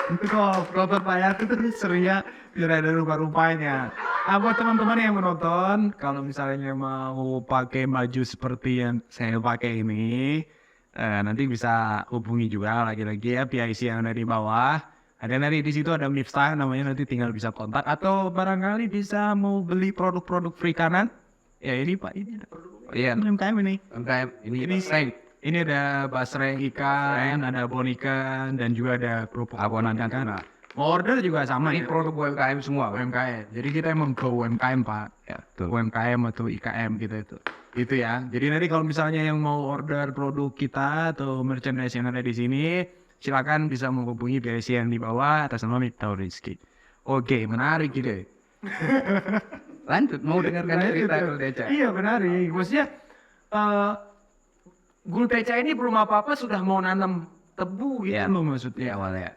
A: Itu kok penonton Pak ya, itu serunya tidak ada rupa-rupanya. Buat teman-teman yang menonton, kalau misalnya mau pakai baju seperti yang saya pakai ini, nanti bisa hubungi juga lagi-lagi ya PIC yang ada di bawah. Ada nanti di situ ada Miftah namanya, nanti tinggal bisa kontak atau barangkali bisa mau beli produk-produk perikanan. Ya ini Pak, ini ada produk UMKM ini.
B: UMKM
A: Ini ini ada basreng ikan, ada abon ikan, dan juga ada kerupuk abonan ikan. Mau order juga sama, ini produk UMKM semua, UMKM. Jadi kita emang ke UMKM Pak, ya, UMKM atau IKM gitu itu ya. Jadi nanti kalau misalnya yang mau order produk kita atau merchandise yang ada di sini, silakan bisa menghubungi BSC yang di bawah atas nama Miftah Rizky. Oke, menarik gitu.
B: Lanjut, mau dengarkan cerita Gulteca?
A: Iya menarik, maksudnya Gulteca ini belum apa-apa sudah mau nanam tebu gitu
B: Ya.
A: loh maksudnya.
B: Awalnya.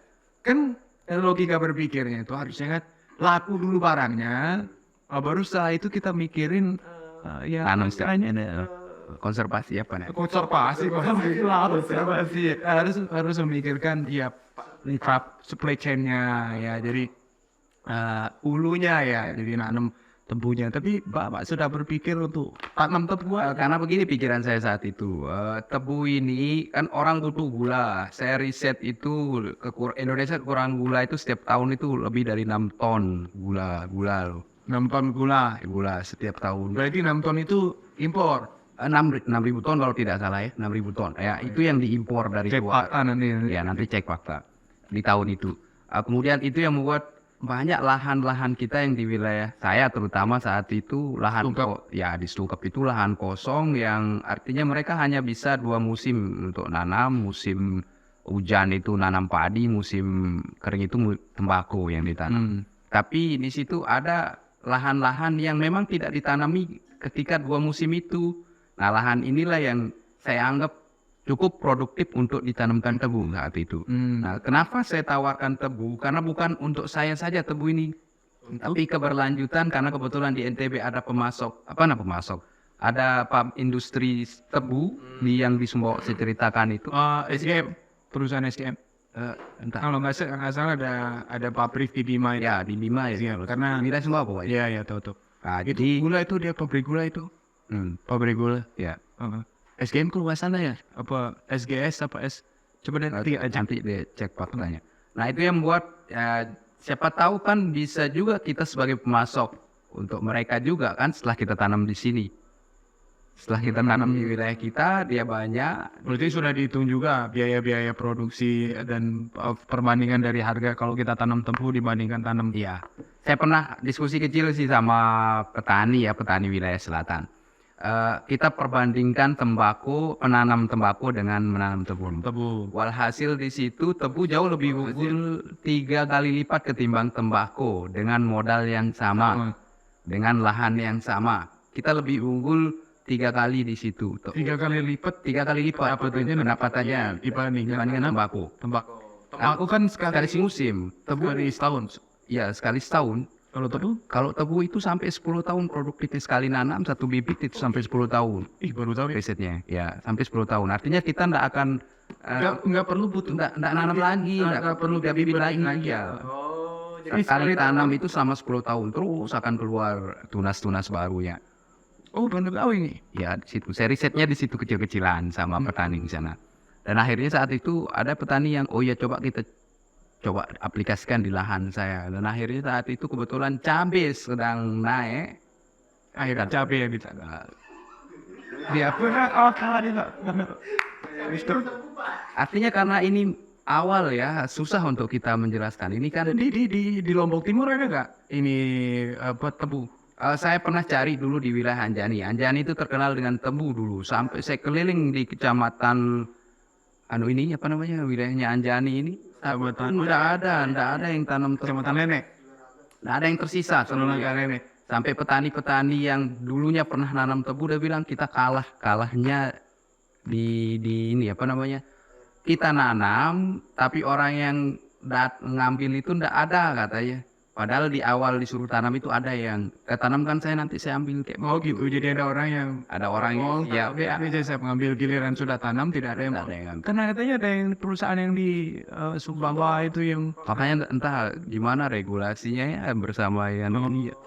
A: Kan logika berpikirnya itu harusnya kan laku dulu barangnya, baru setelah itu kita mikirin ya
B: Tanam
A: istilahnya
B: konservasi apa nih?
A: konservasi harus memikirkan ya supply chain-nya ya, jadi hulunya ya, jadi nanam tebunya. Tapi Bapak sudah berpikir untuk tanam tebu?
B: Karena begini pikiran saya saat itu, tebu ini kan orang butuh gula. Saya riset itu Indonesia kekurangan gula itu setiap tahun itu lebih dari 6 ton gula loh.
A: 6 ton gula.
B: Gula setiap tahun.
A: Berarti 6 ton itu impor.
B: 6.000 ton kalau tidak salah ya, 6.000 ton. Ya, itu yang diimpor dari
A: Cek
B: luar.
A: fakta nanti.
B: Ya, nanti cek fakta. di tahun itu. Kemudian itu yang membuat banyak lahan-lahan kita yang di wilayah saya terutama saat itu lahan di Stungkep itu lahan kosong yang artinya mereka hanya bisa 2 musim untuk nanam, musim hujan itu nanam padi, musim kering itu tembakau yang ditanam. Tapi di situ ada lahan-lahan yang memang tidak ditanami ketika 2 musim itu. Nah, lahan inilah yang saya anggap cukup produktif untuk ditanamkan tebu saat itu. Nah, kenapa saya tawarkan tebu? Karena bukan untuk saya saja tebu ini, tapi keberlanjutan karena kebetulan di NTB ada ada industri tebu yang di Sumbawa saya ceritakan itu.
A: SGM, perusahaan SGM.
B: Entah.
A: Kalau nggak salah ada pabrik di Bima itu.
B: Ya di Bima ya.
A: Karena
B: kita semua pokoknya.
A: Iya tahu.
B: Nah,
A: Itu
B: jadi
A: gula itu dia pabrik gula itu. Pabrik gula.
B: ya.
A: SGM kalau nggak salah ya? Apa SGS apa S? Coba nanti
B: Nanti deh cek faktanya. Nah, itu yang membuat siapa tahu kan bisa juga kita sebagai pemasok untuk mereka juga kan setelah kita tanam di sini. Setelah kita tanam di wilayah kita, dia banyak.
A: Berarti sudah dihitung juga biaya-biaya produksi dan perbandingan dari harga kalau kita tanam tebu dibandingkan tanam.
B: Iya. Saya pernah diskusi kecil sih sama petani wilayah selatan. Kita perbandingkan penanam tembakau dengan menanam tebu. Walhasil di situ tebu jauh lebih unggul 3 kali lipat ketimbang tembakau dengan modal yang sama, dengan lahan yang sama. Kita lebih unggul 3 kali di situ.
A: 3 kali lipat.
B: Pendapatannya dibandingkan tembakau.
A: Tembakau kan sekali musim. Tebu dari setahun.
B: Ya, sekali setahun. Kalau tebu itu sampai 10 tahun produktifnya sekali nanam satu bibit itu sampai 10 tahun.
A: Baru tahu
B: risetnya. Ya, sampai 10 tahun. Artinya kita nggak akan
A: nggak perlu butuh
B: nggak nanam lagi, nggak perlu bibit lagi ya.
A: Jadi
B: sekali tanam itu selama 10 tahun terus akan keluar tunas-tunas barunya.
A: Benar tahu ini.
B: Ya, di situ. Saya risetnya di situ kecil-kecilan sama petani di sana. Dan akhirnya saat itu ada petani yang coba aplikasikan di lahan saya. Dan akhirnya saat itu kebetulan cabai sedang naik.
A: Akhirnya cabai yang ditanam.
B: Dia artinya karena ini awal ya, susah untuk kita menjelaskan. Ini kan
A: di Lombok Timur ada nggak ini tebu?
B: Saya pernah cari dulu di wilayah Anjani. Anjani itu terkenal dengan tebu dulu. Sampai saya keliling di kecamatan wilayahnya Anjani ini. Nggak ada yang tanam
A: Kecamatan Nenek.
B: Nggak ada yang tersisa
A: Nenek.
B: Sampai petani-petani yang dulunya pernah nanam tebu udah bilang kita kalahnya di kita nanam tapi orang yang ngambil itu nggak ada katanya. Padahal di awal disuruh tanam itu ada yang tanamkan saya ambil kayak
A: gitu. Jadi ada orang yang saya mengambil giliran sudah tanam tidak ada yang karena katanya ada yang perusahaan yang di Sumbawa itu yang
B: makanya entah gimana regulasinya ya bersama yang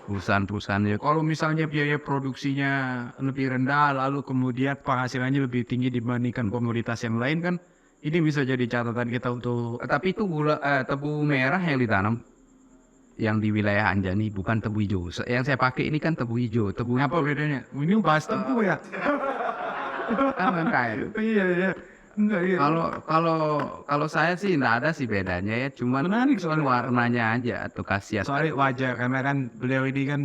B: perusahaan-perusahaannya.
A: Kalau misalnya biaya produksinya lebih rendah lalu kemudian penghasilannya lebih tinggi dibandingkan komoditas yang lain kan ini bisa jadi catatan kita untuk.
B: Tapi itu tebu merah yang ditanam yang di wilayah Anjani bukan tebu hijau. Yang saya pakai ini kan tebu hijau. Tebu
A: apa bedanya? Ini bahas tebu ya. Iya. Enggak, iya.
B: Kalau saya sih enggak ada sih bedanya ya, cuman
A: menarik soal
B: warnanya aja atau khasiat.
A: Soalnya wajar karena kan beliau ini kan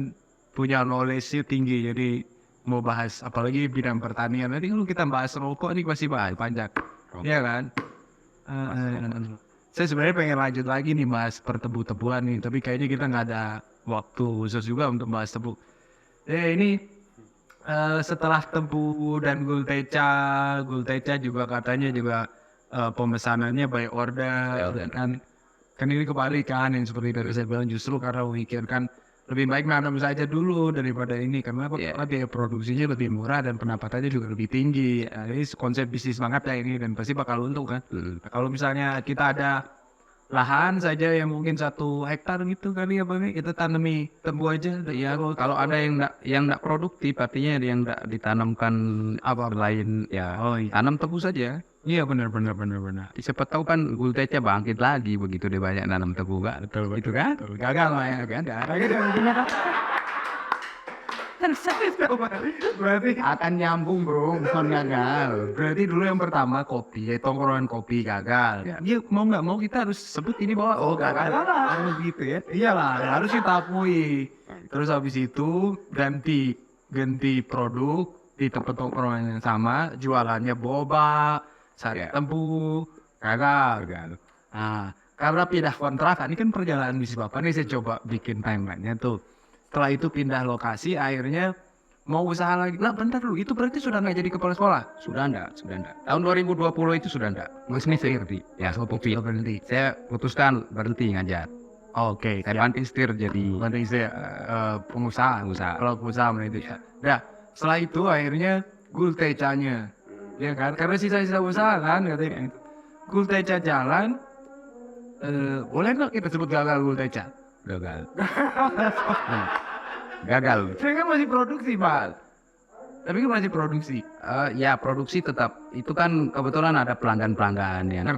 A: punya knowledge tinggi jadi mau bahas apalagi bidang pertanian. Nanti kalau kita bahas rokok ini pasti bahas panjang. Iya kan? Saya sebenarnya pengen lanjut lagi nih bahas pertebu-tebuan nih, tapi kayaknya kita nggak ada waktu khusus juga untuk bahas tebu. Ini setelah tebu dan gulteca juga katanya juga pemesanannya by order kan ini kebalik kan yang seperti tadi saya bilang justru karena memikirkan lebih baik nanam saja dulu daripada ini karena biaya produksinya lebih murah dan pendapatannya juga lebih tinggi. Ini konsep bisnis banget ya ini dan pasti bakal untung kan. Nah, kalau misalnya kita ada lahan saja yang mungkin 1 hektar gitu kali ya Bang, kita tanami tebu aja ya.
B: Kalau ada yang enggak produktif artinya yang enggak ditanamkan apa lain ya. Tanam tebu saja.
A: Iya benar.
B: Siapa tahu kan gulteca bangkit lagi begitu dia banyak nanam tebu kan.
A: Betul. Itu kan? Gagal lah ya kan. Berarti
B: Akan nyambung bro, bukan gagal.
A: berarti dulu yang pertama kopi, ya tongkrongan kopi gagal.
B: Ya.
A: Dia mau nggak mau kita harus sebut ini bahwa gagal lah.
B: Oh gitu ya.
A: Iyalah, harus kita akui. Terus habis itu ganti produk di tempat tongkrongan yang sama, jualannya boba, sari
B: Ya.
A: tebu, gagal. Nah, karena pindah kontrakan, ini kan perjalanan bisnis Bapak nih, saya coba bikin timeline-nya tuh. Setelah itu pindah lokasi, akhirnya mau usaha lagi. Lah bentar dulu, itu berarti sudah nggak jadi kepala sekolah?
B: Sudah enggak. Tahun 2020 itu sudah enggak. Masih berhenti. Ya, kopi.
A: Berhenti.
B: Saya putuskan berhenti ngajar.
A: Oke,
B: Saya banting setir jadi
A: berarti saya pengusaha. Kalau pengusaha itu ya. Nah, setelah itu akhirnya Gultecanya, ya kan? Karena sisa-sisa usaha kan, katanya. Gulteca jalan, boleh nggak kita sebut gagal Gulteca?
B: gagal. Gagal.
A: Saya kan masih produksi, Pak. Tapi kan masih produksi.
B: Ya produksi tetap itu kan kebetulan ada pelanggan-pelanggan yang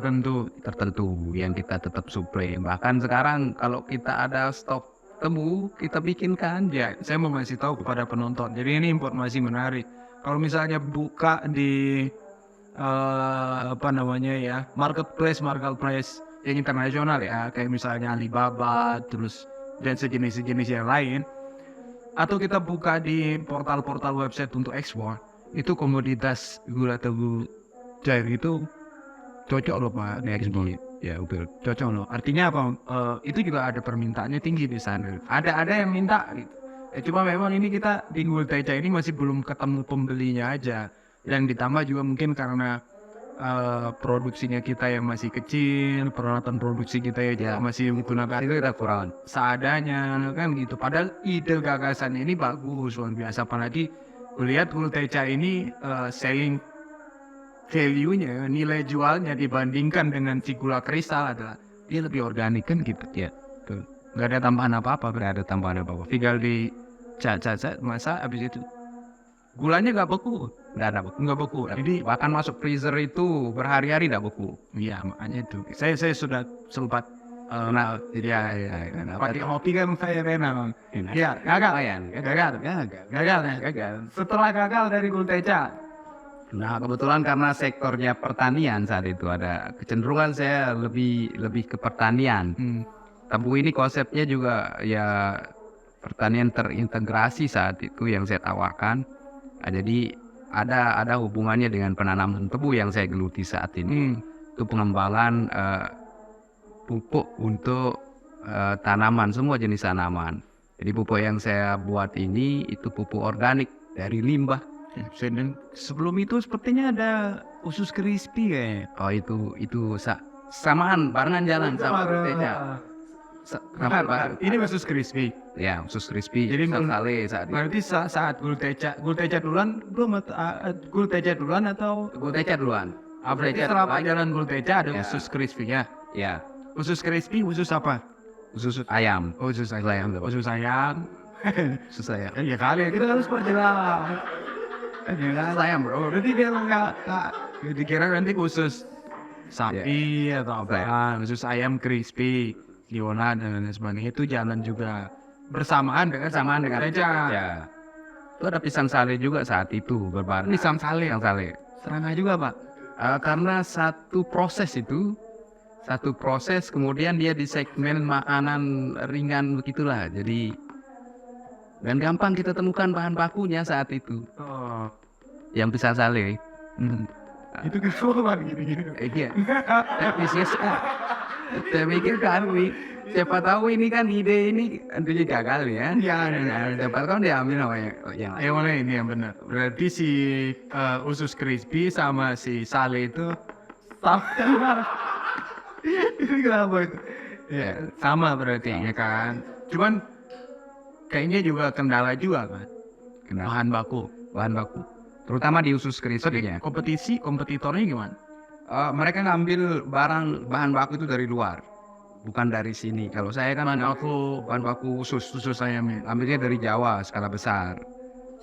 B: tertentu yang kita tetap suplai. Bahkan sekarang kalau kita ada stok tebu kita bikinkan.
A: Ya, saya mau ngasih tahu kepada penonton. Jadi ini informasi menarik. Kalau misalnya buka di marketplace yang internasional ya, kayak misalnya Alibaba, terus dan sejenis-sejenis yang lain, atau kita buka di portal-portal website untuk ekspor, itu komoditas gula tebu cair itu cocok loh Pak diekspor.
B: Ya betul.
A: Cocok loh. Artinya apa? Itu juga ada permintaannya tinggi di sana. Ada yang minta gitu. Cuma memang ini kita di Gulteca ini masih belum ketemu pembelinya aja. Dan ditambah juga mungkin karena produksinya kita yang masih kecil, peralatan produksi kita ya masih menggunakan
B: Itu kita kurang.
A: seadanya kan gitu. Padahal ide gagasan ini bagus luar biasa. Apalagi lihat Gulteca ini selling value-nya, nilai jualnya dibandingkan dengan si gula kristal adalah dia lebih organik kan gitu.
B: Ya betul.
A: Nggak ada tambahan apa-apa,
B: Tidak ada tambahan apa-apa.
A: tinggal di cat masa habis itu gulanya nggak beku, nggak beku. Jadi
B: Bahkan masuk freezer itu berhari-hari tidak beku.
A: iya makanya itu. Saya sudah sempat ya, pakai kopi kan saya rena. Ya gagal, gagal. Setelah gagal dari Gulteca,
B: Nah kebetulan karena sektornya pertanian saat itu ada kecenderungan saya lebih ke pertanian. Tebu ini konsepnya juga ya pertanian terintegrasi saat itu yang saya tawarkan. Nah, jadi ada hubungannya dengan penanaman tebu yang saya geluti saat ini. Itu pengembangan pupuk untuk tanaman, semua jenis tanaman. Jadi pupuk yang saya buat ini itu pupuk organik dari limbah.
A: sebelum itu sepertinya ada usus crispy kayaknya.
B: Oh itu samaan barengan jalan sama Gulteca.
A: Ini usus crispy.
B: Ya, usus crispy.
A: Jadi
B: Sale saat itu.
A: berarti saat Gulteca duluan belum Gulteca duluan atau
B: Gulteca duluan.
A: berarti selama jalan Gulteca ada
B: Ya.
A: usus crispy-nya.
B: Ya,
A: Usus crispy, usus apa?
B: usus ayam.
A: Usus ayam. Usus ayam.
B: Usus ayam.
A: Ya kali kita harus perjelas. Ya kan?
B: Ayam bro.
A: Berarti dia nggak dikira nanti usus sapi atau apa, usus ayam crispy, Liona dan lain sebagainya itu jalan juga bersamaan dengan Gulteca.
B: Ya. Itu ada pisang sale juga saat itu berbahan.
A: Pisang sale.
B: Pisang sale.
A: Serangga juga Pak.
B: Karena satu proses kemudian dia di segmen makanan ringan begitulah. Jadi dan gampang kita temukan bahan bakunya saat itu.
A: Oh.
B: Yang pisang sale.
A: Itu kesulitan gini-gini.
B: Iya. Bisnis. Saya pikir kami siapa tahu ini kan ide ini tentunya gagal ya.
A: Iya.
B: Siapa tahu diambil sama yang lain.
A: Yang mana ini yang benar? Berarti si usus crispy sama si sale itu sama. Ini kenapa itu? Ya, sama berarti ya kan. Cuman kayaknya juga kendala juga kan. Bahan baku.
B: Terutama di usus crispy-nya.
A: Kompetitornya gimana?
B: Mereka ngambil bahan baku itu dari luar, bukan dari sini. Kalau saya kan bahan baku usus
A: ayamnya.
B: ambilnya dari Jawa skala besar.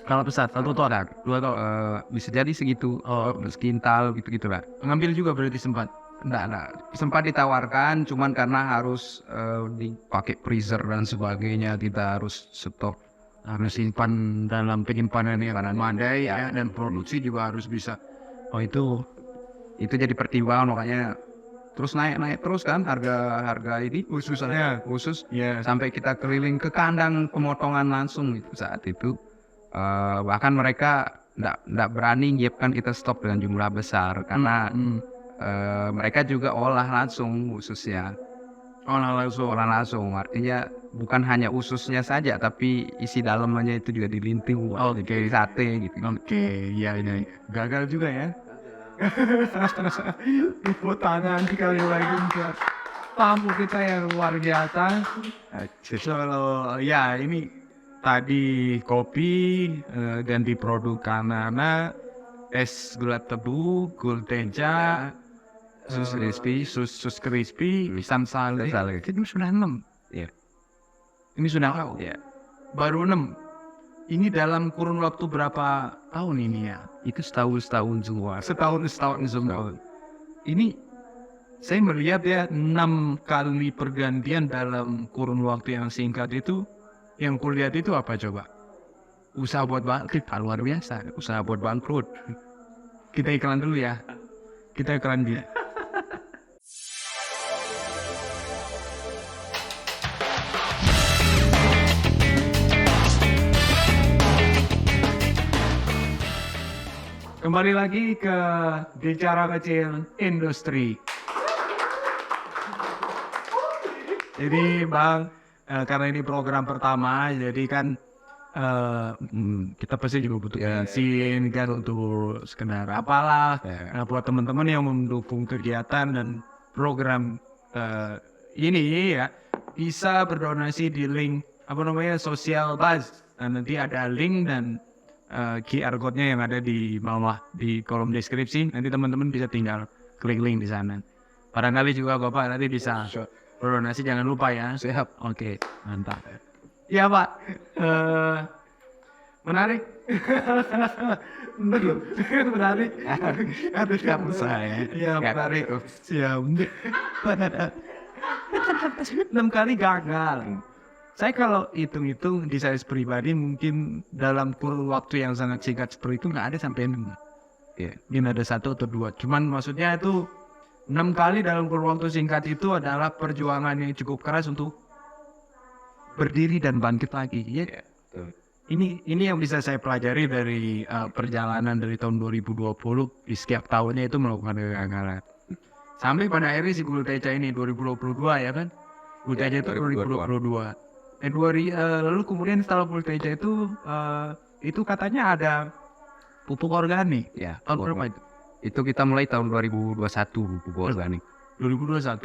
A: Skala besar, 1 ton, 2 ton.
B: Bisa jadi segitu, sekintal gitu-gitulah.
A: Ngambil juga berarti sempat.
B: Enggak. Sempat ditawarkan, cuman karena harus dipakai freezer dan sebagainya, kita harus stok
A: harus simpan dalam penyimpanan yang memadai ya, dan produksi juga harus bisa. Oh itu
B: jadi pertimbangan, makanya terus naik terus kan harga ini khusus
A: ya.
B: sampai kita keliling ke kandang pemotongan langsung itu saat itu. Bahkan mereka nggak berani nyiapkan kita stok dengan jumlah besar karena mereka juga olah langsung khususnya. Olah langsung artinya bukan hanya ususnya saja tapi isi dalamnya itu juga dilinting buat jadi sate gitu.
A: Ya. Gagal juga ya. Tepuk tangan sekali lagi untuk tamu kita yang luar biasa. Kalau ya ini tadi kopi, ganti produk Kanana, es gula tebu, Gulteja, sus crispy, pisang sale. Itu sudah 6.
B: Iya.
A: Ini sudah baru 6. Ini dalam kurun waktu berapa tahun ini ya?
B: Itu setahun semua.
A: Setahun semua. Ini saya melihat ya 6 kali pergantian dalam kurun waktu yang singkat itu. Yang kulihat itu apa coba? Usaha buat bangkrut, luar biasa. Usaha buat bangkrut. Kita iklan dulu ya. Kita iklan dia. Kembali lagi ke Bicara Kecil Industri. Jadi Bang, karena ini program pertama, jadi kan kita pasti juga butuh bensin kan untuk sekedar apalah. Nah, buat teman-teman yang mendukung kegiatan dan program ini ya, bisa berdonasi di link Social Buzz. Nah, nanti ada link dan QR code-nya yang ada di bawah di kolom deskripsi. Nanti teman-teman bisa tinggal klik link di sana. Barangkali juga Bapak nanti bisa berdonasi, jangan lupa ya.
B: Siap.
A: Oke, mantap. Ya Pak, menarik. Menarik. Habis kamu saya. Ya menarik. Siap. 6 kali gagal. Saya kalau hitung-hitung di saya pribadi mungkin dalam kurun waktu yang sangat singkat seperti itu nggak ada sampai 6. Mungkin ada 1 atau 2. Cuman maksudnya itu 6 kali dalam kurun waktu singkat itu adalah perjuangan yang cukup keras untuk berdiri dan bangkit lagi. Ini yang bisa saya pelajari dari perjalanan dari tahun 2020 di setiap tahunnya itu melakukan kegagalan. Sampai pada akhirnya si Gulteja ini 2022 ya kan? Gulteja itu 2022. Lalu kemudian setelah Gulteja itu katanya ada pupuk organik.
B: Ya.
A: Tahun berapa itu?
B: Itu kita mulai tahun 2021 pupuk organik.
A: 2021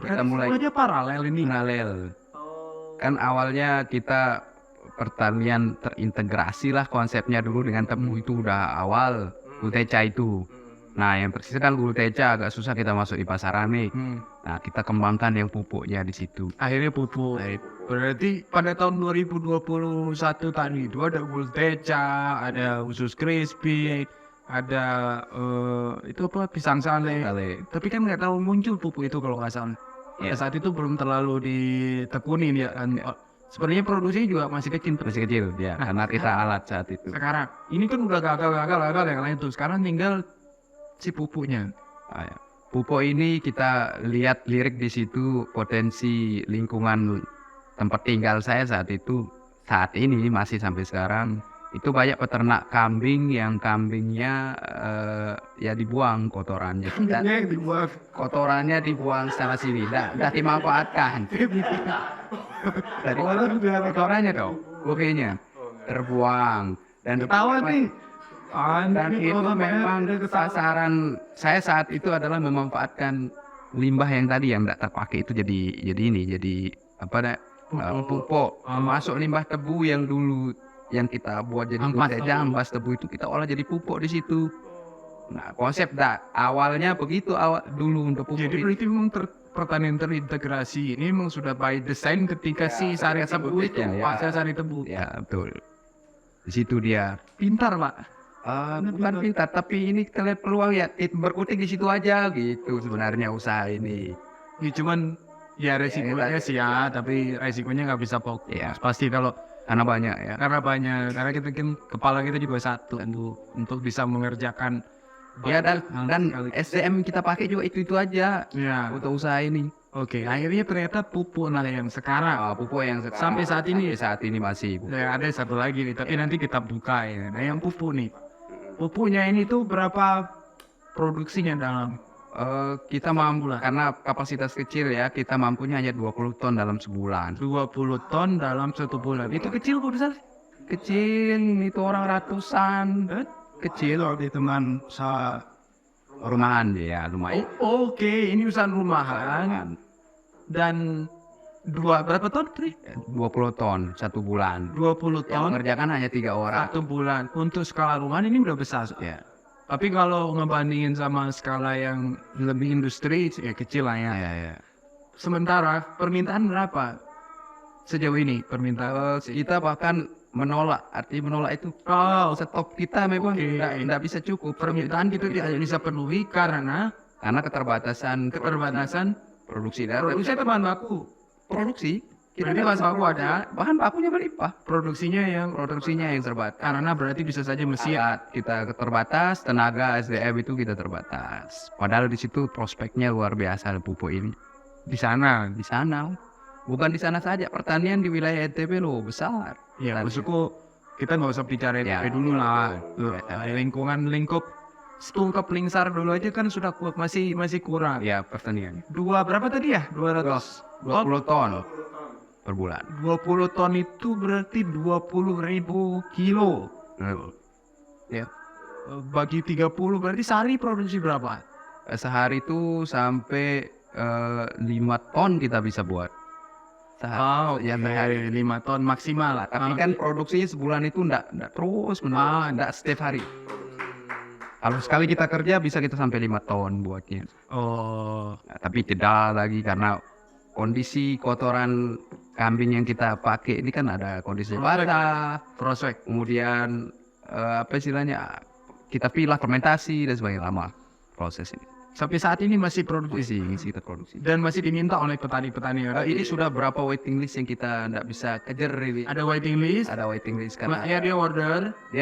B: kita mulai
A: aja paralel ini.
B: Kan awalnya kita pertanian terintegrasi lah konsepnya dulu dengan tebu itu udah awal Gulteja itu. Nah yang tersisa kan Gulteja agak susah kita masuk di pasaran nih. Nah kita kembangkan yang pupuknya di situ.
A: Akhirnya pupuk. Berarti pada tahun 2021 tadi itu ada Gulteja, ada usus crispy, ada itu apa pisang sale. Tapi kan nggak tahu muncul pupuk itu kalau nggak salah. Saat itu belum terlalu ditekuni ya kan. Sebenarnya produksinya juga masih kecil
B: ya, karena kita alat saat itu.
A: Sekarang ini kan udah gagal yang lain tuh. Sekarang tinggal si pupuknya.
B: Pupuk ini kita lirik di situ potensi lingkungan tempat tinggal saya saat ini masih sampai sekarang itu banyak peternak kambing yang kambingnya ya dibuang kotorannya. Kotorannya dibuang sana sini, tidak dimanfaatkan. Dari kotorannya dong, kokenya terbuang dan
A: Ketawa nih.
B: Dan itu memang sasaran saya saat itu adalah memanfaatkan limbah yang tadi yang tidak terpakai itu jadi pupuk. Masuk limbah tebu yang dulu yang kita buat jadi ampas tebu itu kita olah jadi pupuk di situ. Nah konsep awalnya begitu dulu untuk pupuk.
A: Jadi berarti memang pertanian terintegrasi ini memang sudah by design ketika si sari tebu itu sari tebu.
B: Ya betul. Di situ dia
A: pintar Pak.
B: Bukan pintar, tapi ini kita lihat peluang ya berkutik di situ aja gitu sebenarnya usaha ini.
A: Ya cuman ya resikonya sih ya, tapi resikonya nggak bisa fokus. Pasti kalau
B: Karena banyak ya.
A: Karena kita kan kepala kita juga satu untuk bisa mengerjakan
B: Ya dan
A: sekali.
B: SDM kita pakai juga itu aja
A: Ya,
B: untuk usaha ini.
A: oke. Akhirnya ternyata pupuk nah yang sekarang.
B: Pupuk yang sekarang,
A: Sampai saat ini?
B: sampai saat ini masih pupuk.
A: Ya, ada satu lagi nih, tapi nanti kita buka ya. Nah, yang pupuk nih. Pupuknya ini tuh berapa produksinya dalam
B: Kita mampu lah karena kapasitas kecil ya, kita mampunya hanya 20 ton dalam sebulan.
A: 20 ton dalam 1 bulan. Itu kecil kok besar?
B: Kecil itu orang ratusan.
A: Kecil di teman
B: Rumahan ya, lumayan.
A: Oke, ini usaha rumahan dan berapa ton tadi?
B: 20 ton satu bulan.
A: 20
B: Yang
A: ton
B: mengerjakan hanya 3 orang.
A: 1 bulan. Untuk skala rumahan ini udah besar.
B: Ya.
A: Tapi kalau ngebandingin sama skala yang lebih industri ya kecil lah ya.
B: Ya.
A: Sementara permintaan berapa sejauh ini permintaan?
B: Kita bahkan menolak, artinya menolak itu
A: Oh,
B: stok kita memang
A: Oke.
B: tidak bisa cukup.
A: permintaan kita tidak bisa penuhi karena
B: Karena keterbatasan produksi dan
A: produksi bahan baku.
B: produksi. Kita
A: Berarti bahan baku ada,
B: bahan bakunya berlimpah.
A: produksinya yang
B: Terbatas.
A: karena berarti bisa saja mesin.
B: Saat kita terbatas, tenaga SDM itu kita terbatas. Padahal di situ prospeknya luar biasa pupuk ini.
A: Di sana.
B: Di sana, bukan di sana saja, pertanian di wilayah NTB loh besar.
A: Ya, maksudku kita nggak usah bicara
B: Ya.
A: NTB dulu lah.
B: Ya.
A: Lingkup stungkap lingsar dulu aja kan sudah masih kurang.
B: Ya, pertanian.
A: Berapa tadi ya? 200
B: 20 ton per bulan.
A: 20 ton itu berarti 20.000 kilo.
B: Ya.
A: Bagi 30 berarti sehari produksi berapa?
B: Sehari itu sampai 5 ton kita bisa buat.
A: Ya sehari 5 ton maksimal lah.
B: Tapi kan produksinya sebulan itu enggak terus menerus, enggak setiap hari. Kalau sekali kita kerja bisa kita sampai 5 ton buatnya.
A: Oh,
B: Nah, tapi tidak lagi karena kondisi kotoran kambing yang kita pakai ini kan ada kondisi basah,
A: prospek.
B: kemudian apa istilahnya kita pilah fermentasi dan sebagainya, lama proses ini.
A: Sampai saat ini masih produksi
B: Isi kita produksi.
A: dan masih diminta oleh petani-petani.
B: Ini sudah berapa waiting list yang kita tidak bisa kejar ini.
A: Ada waiting list.
B: Ada waiting list karena
A: Maksudnya dia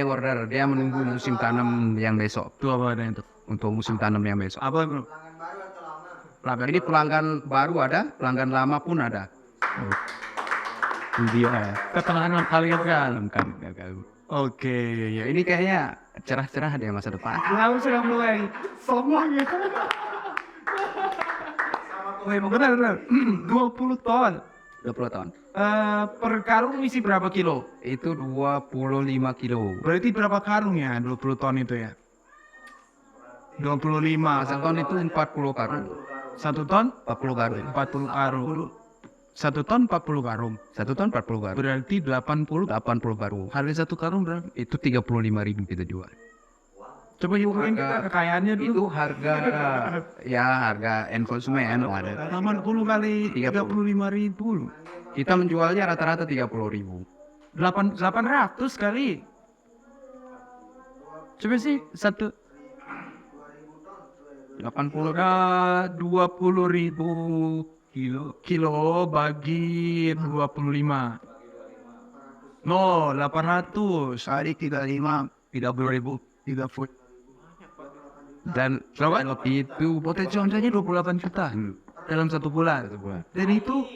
A: order
B: dia menunggu musim tanam yang besok,
A: itu apa ada itu?
B: untuk musim tanam yang besok.
A: Apa bro? Pelanggan
B: Ini pelanggan baru ada, pelanggan lama pun ada.
A: dia. Ketenangan kalian kan. Oke,
B: Ya ini kayaknya cerah-cerah deh masa depan.
A: Lalu sudah mulai semuanya. Benar. 20 ton.
B: 20 ton.
A: Per karung isi berapa kilo?
B: Itu 25 kilo.
A: Berarti berapa karung ya 20 ton itu ya? 25.
B: 1 ton itu 40 karung.
A: 1 ton
B: 40 karung.
A: 40 karung. 1 ton 40 karung.
B: 1 ton 40 karung.
A: Berarti 80.
B: 80 karung.
A: Harga 1 karung berapa?
B: Itu 35.000 kita jual.
A: Coba hilangin kita kekayaannya dulu.
B: Itu harga harga end konsumen ada.
A: 80 kali 35.000.
B: Kita menjualnya rata-rata 30.000.
A: 800 kali. Coba sih 20.000 kilo bagi 25. No, 800 hari 35, 30.000, 30.
B: Dan
A: Itu potensi omsetnya 28 juta dalam 1 bulan. Dan itu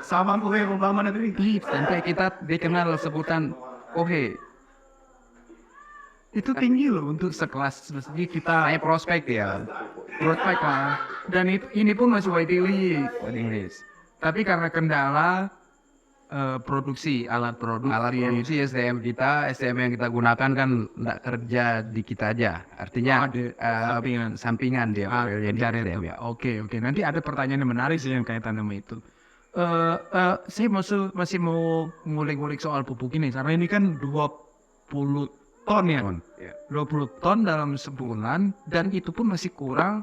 A: sama gue Obama nanti.
B: sampai kita dikenal sebutan Kohe.
A: Itu tinggi loh untuk sekelas mesti kita
B: Saya prospek ya.
A: prospek lah. Dan ini pun masih waiting list. Tapi karena kendala produksi alat
B: Alat
A: produksi
B: produksi SDM yang kita gunakan kan tidak kerja di kita aja. Artinya sampingan dia. Jadi SDM ya.
A: Oke. Nanti ada pertanyaan yang menarik sih yang kaitan sama itu. Saya masih mau ngulik-ngulik soal pupuk ini karena ini kan 20 ton ya. 20 ton dalam sebulan dan itu pun masih kurang.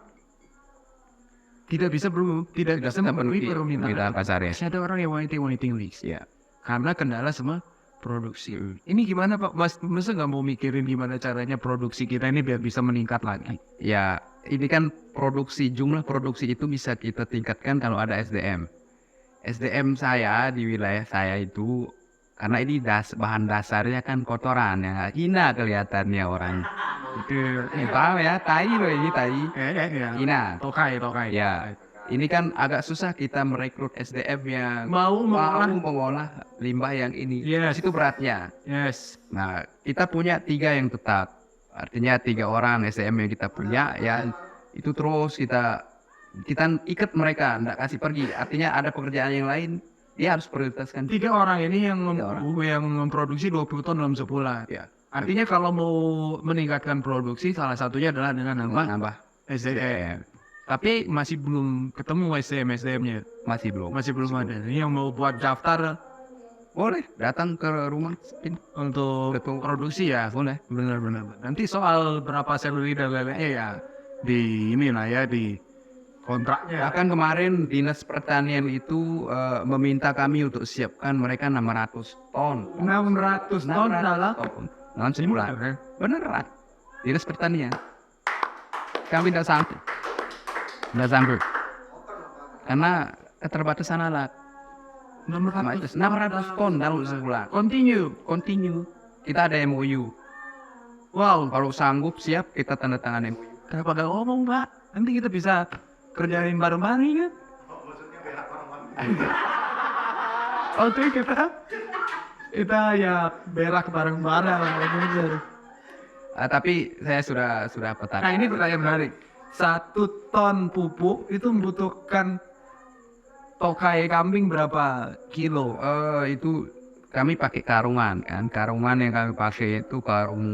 A: Tidak bisa memenuhi permintaan
B: pasarnya.
A: Masih ada orang yang waiting list.
B: Ya.
A: Karena kendala sama produksi. Ini gimana Pak? Masa nggak mau mikirin gimana caranya produksi kita ini biar bisa meningkat lagi?
B: Ya, ini kan jumlah produksi itu bisa kita tingkatkan kalau ada SDM. SDM saya di wilayah saya itu karena ini bahan dasarnya kan kotoran ya, hina kelihatannya orang.
A: Itu
B: Tahu ya, tai loh ini tai.
A: ya.
B: Hina.
A: Tokai.
B: Ya, ini kan agak susah kita merekrut SDM yang
A: Mau
B: mengolah limbah yang ini.
A: Yes.
B: Itu beratnya.
A: Yes.
B: Nah, kita punya 3 yang tetap. Artinya 3 orang SDM yang kita punya ya itu terus kita ikat mereka, enggak kasih pergi. Artinya ada pekerjaan yang lain dia harus prioritaskan.
A: 3 orang ini yang
B: Tiga
A: memproduksi 20 ton dalam sebulan.
B: Ya.
A: Artinya kalau mau meningkatkan produksi salah satunya adalah dengan
B: Nambah
A: SDM. Tapi masih belum ketemu SDM-nya.
B: masih belum.
A: Masih belum ada. Ini yang mau buat daftar
B: Boleh datang ke rumah
A: untuk
B: Betul.
A: produksi ya.
B: boleh.
A: Benar. Nanti soal berapa salary dan lain-lainnya ya di kontraknya.
B: Bahkan kemarin Dinas Pertanian itu meminta kami untuk siapkan mereka 600 ton.
A: 600 ton dalam
B: dalam sebulan. Beneran. Dinas Pertanian. Kami tidak sanggup. Karena keterbatasan alat. 600 ton dalam sebulan. Continue. Kita ada MOU.
A: Wow,
B: Kalau sanggup siap kita tanda tangan MOU.
A: kenapa gak ngomong Pak? Nanti kita bisa kerjain bareng-bareng kan? Oke, kita ya berak bareng-bareng.
B: Tapi saya sudah petani.
A: Nah, ini pertanyaan menarik. 1 ton pupuk itu membutuhkan tokai kambing berapa kilo?
B: Itu kami pakai karungan kan. Karungan yang kami pakai itu karung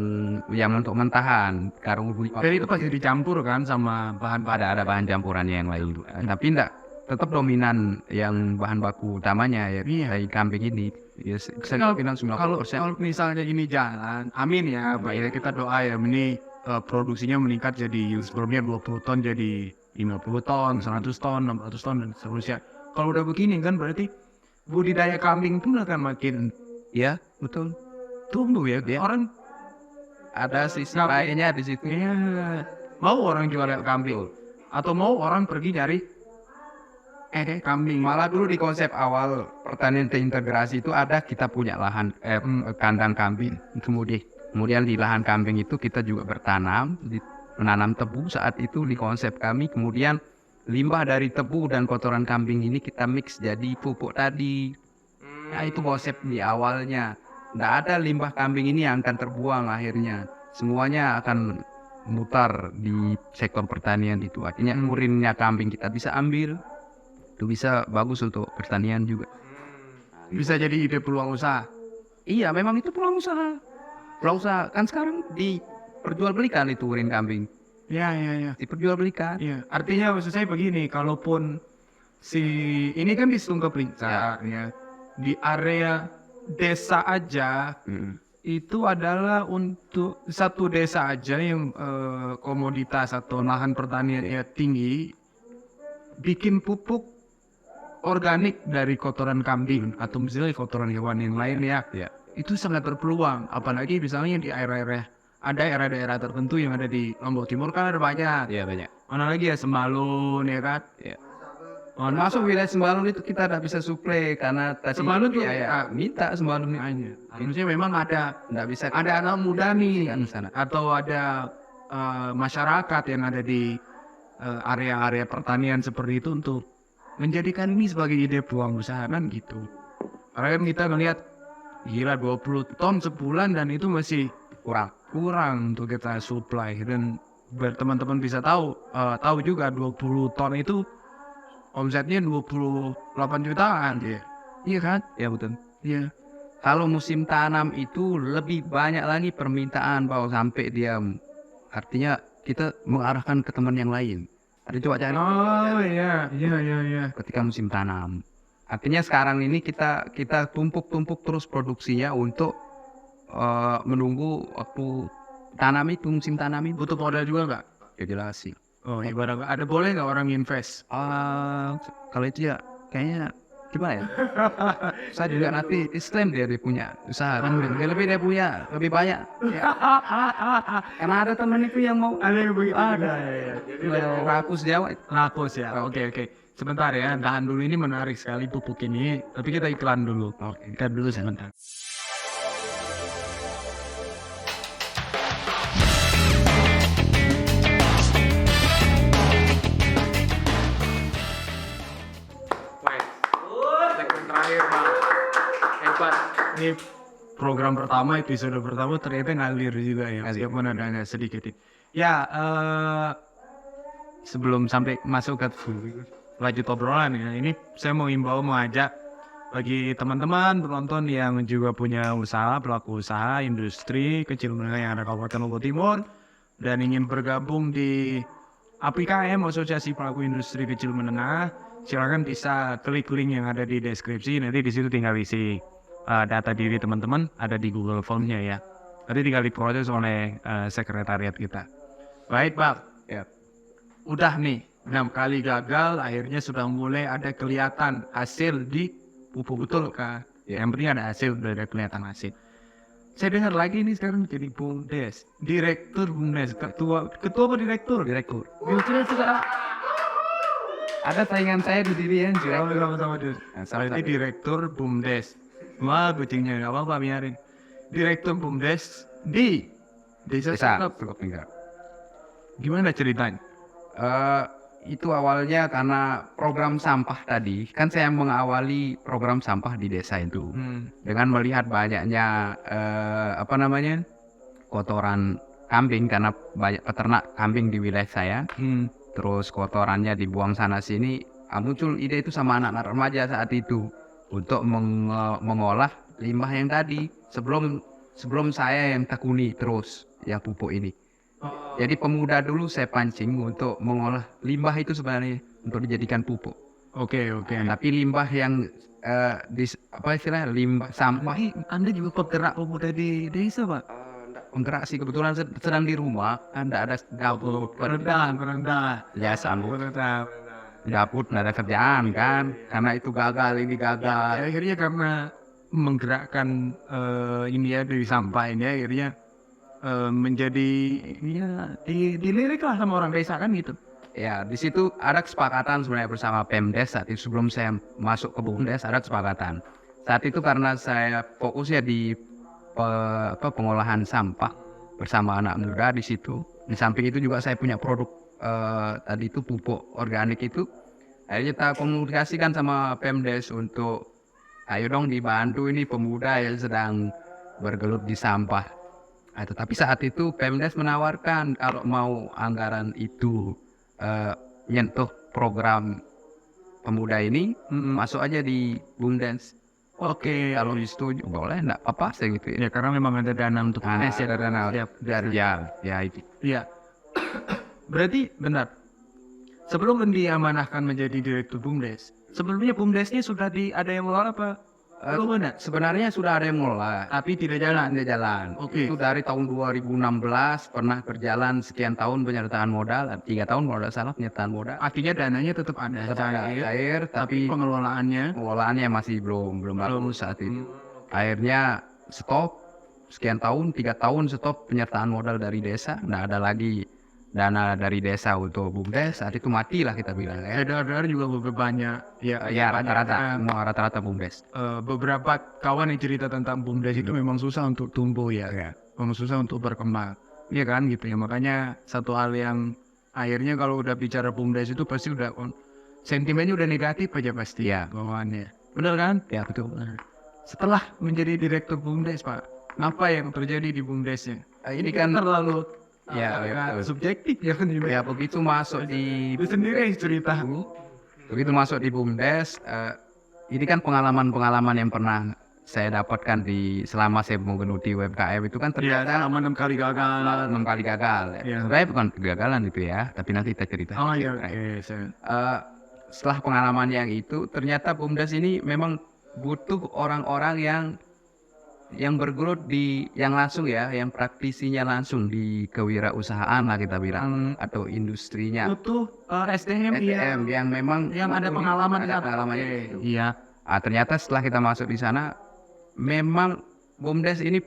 B: yang untuk mentahan. Karung 50.
A: Jadi itu pasti dicampur kan sama bahan-bahan.
B: Ada bahan campuran yang lain. Tapi enggak, tetap dominan yang bahan baku utamanya ya dari kambing ini. Ya,
A: Kalau
B: bilang 90%.
A: kalau misalnya ini jalan, amin ya, baik kita doa ya, ini produksinya meningkat jadi sebelumnya 20 ton jadi 50 ton, 100 ton, 600 ton dan seterusnya. Kalau udah begini kan berarti budidaya kambing pun akan makin
B: Ya, betul.
A: tumbuh ya.
B: Ya.
A: Orang
B: Ada sisi lainnya di situ.
A: ya, mau orang jualan kambing atau mau orang pergi nyari kambing.
B: Malah dulu di konsep awal pertanian terintegrasi itu ada kita punya lahan kandang kambing. Kemudian di lahan kambing itu kita juga menanam tebu saat itu di konsep kami. Kemudian limbah dari tebu dan kotoran kambing ini kita mix jadi pupuk tadi. Nah, itu konsep di awalnya. Nggak ada limbah kambing ini yang akan terbuang akhirnya. Semuanya akan mutar di sektor pertanian itu. Artinya urinnya kambing kita bisa ambil. Itu bisa bagus untuk pertanian juga.
A: Bisa jadi ide peluang usaha.
B: Iya, memang itu peluang usaha. Peluang usaha kan sekarang diperjualbelikan itu urin kambing.
A: Ya.
B: Diperjualbelikan.
A: Iya, artinya maksud saya begini, kalaupun ini kan di Sungai Pelincar ya, di area desa aja itu adalah untuk satu desa aja yang komoditas atau lahan pertaniannya tinggi, bikin pupuk organik dari kotoran kambing atau misalnya kotoran hewan yang lain ya, itu sangat berpeluang. Apalagi misalnya di daerah-daerah tertentu yang ada di Lombok Timur kan ada banyak.
B: Iya, banyak.
A: Mana lagi ya, Sembalun ya kan?
B: Iya.
A: Masuk
B: Masuk wilayah Sembalun itu kita tidak bisa suplai karena tadi
A: Sembalun tuh
B: minta Sembalun
A: aja. Harusnya memang ada
B: nggak bisa
A: anak muda nih
B: kan di sana.
A: atau ada masyarakat yang ada di area-area pertanian seperti itu untuk menjadikan ini sebagai ide peluang usaha kan gitu. Karena kan kita ngelihat gila 20 ton sebulan dan itu masih kurang untuk kita supply, dan teman-teman bisa tahu juga 20 ton itu omsetnya 28 jutaan ya. Iya kan?
B: Ya betul.
A: Iya.
B: Kalau musim tanam itu lebih banyak lagi permintaan bahwa sampai dia artinya kita mengarahkan ke teman yang lain. Ada coba cari
A: Oh iya.
B: ketika musim tanam. Artinya sekarang ini kita tumpuk terus produksinya untuk menunggu waktu tanam itu, musim tanam itu.
A: Butuh modal juga nggak?
B: Ya jelas sih.
A: Oh ibarat ada boleh nggak orang invest?
B: Kalau itu ya kayaknya gimana ya? Saya juga nanti disclaim dia punya usaha. Lebih dia punya lebih banyak. Ya. Karena ada temen itu yang mau
A: Ada yang begitu.
B: ada. Rakus Jawa.
A: Rakus ya. Oke. Sebentar ya, tahan dulu, ini menarik sekali pupuk ini. Tapi kita iklan dulu.
B: Oke.
A: Kita dulu sebentar. Segmen terakhir, Bang. Hebat. Ini program pertama, episode pertama ternyata ngalir juga ya. Meskipun ada sedikit. Ya, sebelum sampai masuk ke lanjut obrolan ya, ini saya mau mengajak bagi teman-teman penonton yang juga punya usaha, pelaku usaha, industri kecil menengah yang ada Kabupaten Lombok Timur dan ingin bergabung di APKM, Asosiasi Pelaku Industri Kecil Menengah, silakan bisa klik link yang ada di deskripsi. Nanti di situ tinggal isi data diri teman-teman, ada di Google Form-nya ya. Nanti tinggal diproses oleh sekretariat kita. Baik, Bang.
B: Ya.
A: Udah nih 6 kali gagal, akhirnya sudah mulai ada kelihatan hasil di pupuk, betul kan?
B: Ya.
A: Yang penting ada hasil, udah ada kelihatan hasil. Saya dengar lagi ini sekarang jadi BUMDes, direktur BUMDes, ketua apa direktur?
B: Direktur.
A: Sudah.
B: Ada saingan saya di sini ya, direktur.
A: Sama-sama dulu. Ini direktur BUMDes. Wah, kucingnya nggak apa-apa, biarin. Direktur BUMDes di Desa
B: Cukup enggak.
A: Gimana ceritanya?
B: Itu awalnya karena program sampah tadi, kan saya mengawali program sampah di desa itu dengan melihat banyaknya kotoran kambing, karena banyak peternak kambing di wilayah saya. Terus kotorannya dibuang sana sini, muncul ide itu sama anak-anak remaja saat itu untuk mengolah limbah yang tadi sebelum saya yang tekuni terus yang pupuk ini. Jadi pemuda dulu saya pancing untuk mengolah limbah itu sebenarnya untuk dijadikan pupuk.
A: Oke.
B: Tapi limbah yang limbah sampah.
A: Anda juga penggerak pemuda di desa, Pak?
B: Penggerak sih, kebetulan sedang di rumah, Anda ada gabut.
A: Perendah.
B: Ya sambut.
A: Perendah.
B: Gabut, nggak ada kerjaan kan, karena itu gagal, ini gagal.
A: Akhirnya karena menggerakkan ini ya dari sampah ini, akhirnya menjadi ya dilirik lah sama orang desa kan gitu.
B: Ya, di situ ada kesepakatan sebenarnya bersama Pemdes saat itu. Sebelum saya masuk ke BUMDes ada kesepakatan. Saat itu karena saya fokusnya di pengolahan sampah bersama anak muda di situ. Di samping itu juga saya punya produk tadi itu pupuk organik itu. Akhirnya kita komunikasikan sama Pemdes untuk ayo dong dibantu ini pemuda yang sedang bergelut di sampah. Tetapi saat itu Pemdes menawarkan kalau mau anggaran itu nyentuh program pemuda ini, masuk aja di BUMDes.
A: Oke,
B: Kalau setuju boleh, enggak apa-apa saya gitu
A: ya karena memang ada dana untuk
B: ada dana. Ya itu.
A: Iya. Berarti benar. Sebelum diamanahkan menjadi direktur BUMDes, sebelumnya BUMDesnya sudah ada yang mengelola apa? Belum ada.
B: Sebenarnya sudah ada yang mulai,
A: Tapi tidak jalan. Oke.
B: Itu dari tahun 2016 pernah berjalan sekian tahun penyertaan modal, 3 tahun kalau tidak salah penyertaan modal.
A: Artinya dananya tetap ada.
B: Cair,
A: Tapi
B: pengelolaannya masih belum bagus saat itu. Akhirnya stop sekian tahun, 3 tahun stop penyertaan modal dari desa, nggak ada lagi dana dari desa untuk BUMDes. Saat itu matilah kita bilang.
A: Daerah juga beberapa banyak.
B: Ya rata-rata BUMDes.
A: Beberapa kawan yang cerita tentang BUMDes itu memang susah untuk tumbuh ya. Memang susah untuk berkembang. Iya kan gitu ya. Makanya satu hal yang akhirnya kalau udah bicara BUMDes itu pasti udah sentimennya udah negatif aja pasti ya bawaannya. Benar kan?
B: Ya betul.
A: Setelah menjadi direktur BUMDes, Pak, apa yang terjadi di BUMDesnya?
B: Ini kan
A: terlalu
B: subjektif
A: ya kan?
B: Ya begitu masuk di
A: Itu sendiri cerita.
B: Begitu masuk di BUMDes, ini kan pengalaman-pengalaman yang pernah saya dapatkan selama saya menggeluti UMKM itu kan ternyata
A: 6 kali gagal.
B: 6 kali gagal.
A: Ya.
B: Sebenarnya bukan kegagalan itu ya, tapi nanti kita cerita.
A: Oh iya,
B: Setelah pengalaman yang itu, ternyata BUMDes ini memang butuh orang-orang yang bergelut yang langsung ya, yang praktisinya langsung di kewirausahaan lah kita bilang, atau industrinya.
A: Butuh SDM
B: yang memang
A: yang ada pengalaman
B: pengalamannya itu.
A: Iya.
B: Ternyata setelah kita masuk di sana, memang BUMDes ini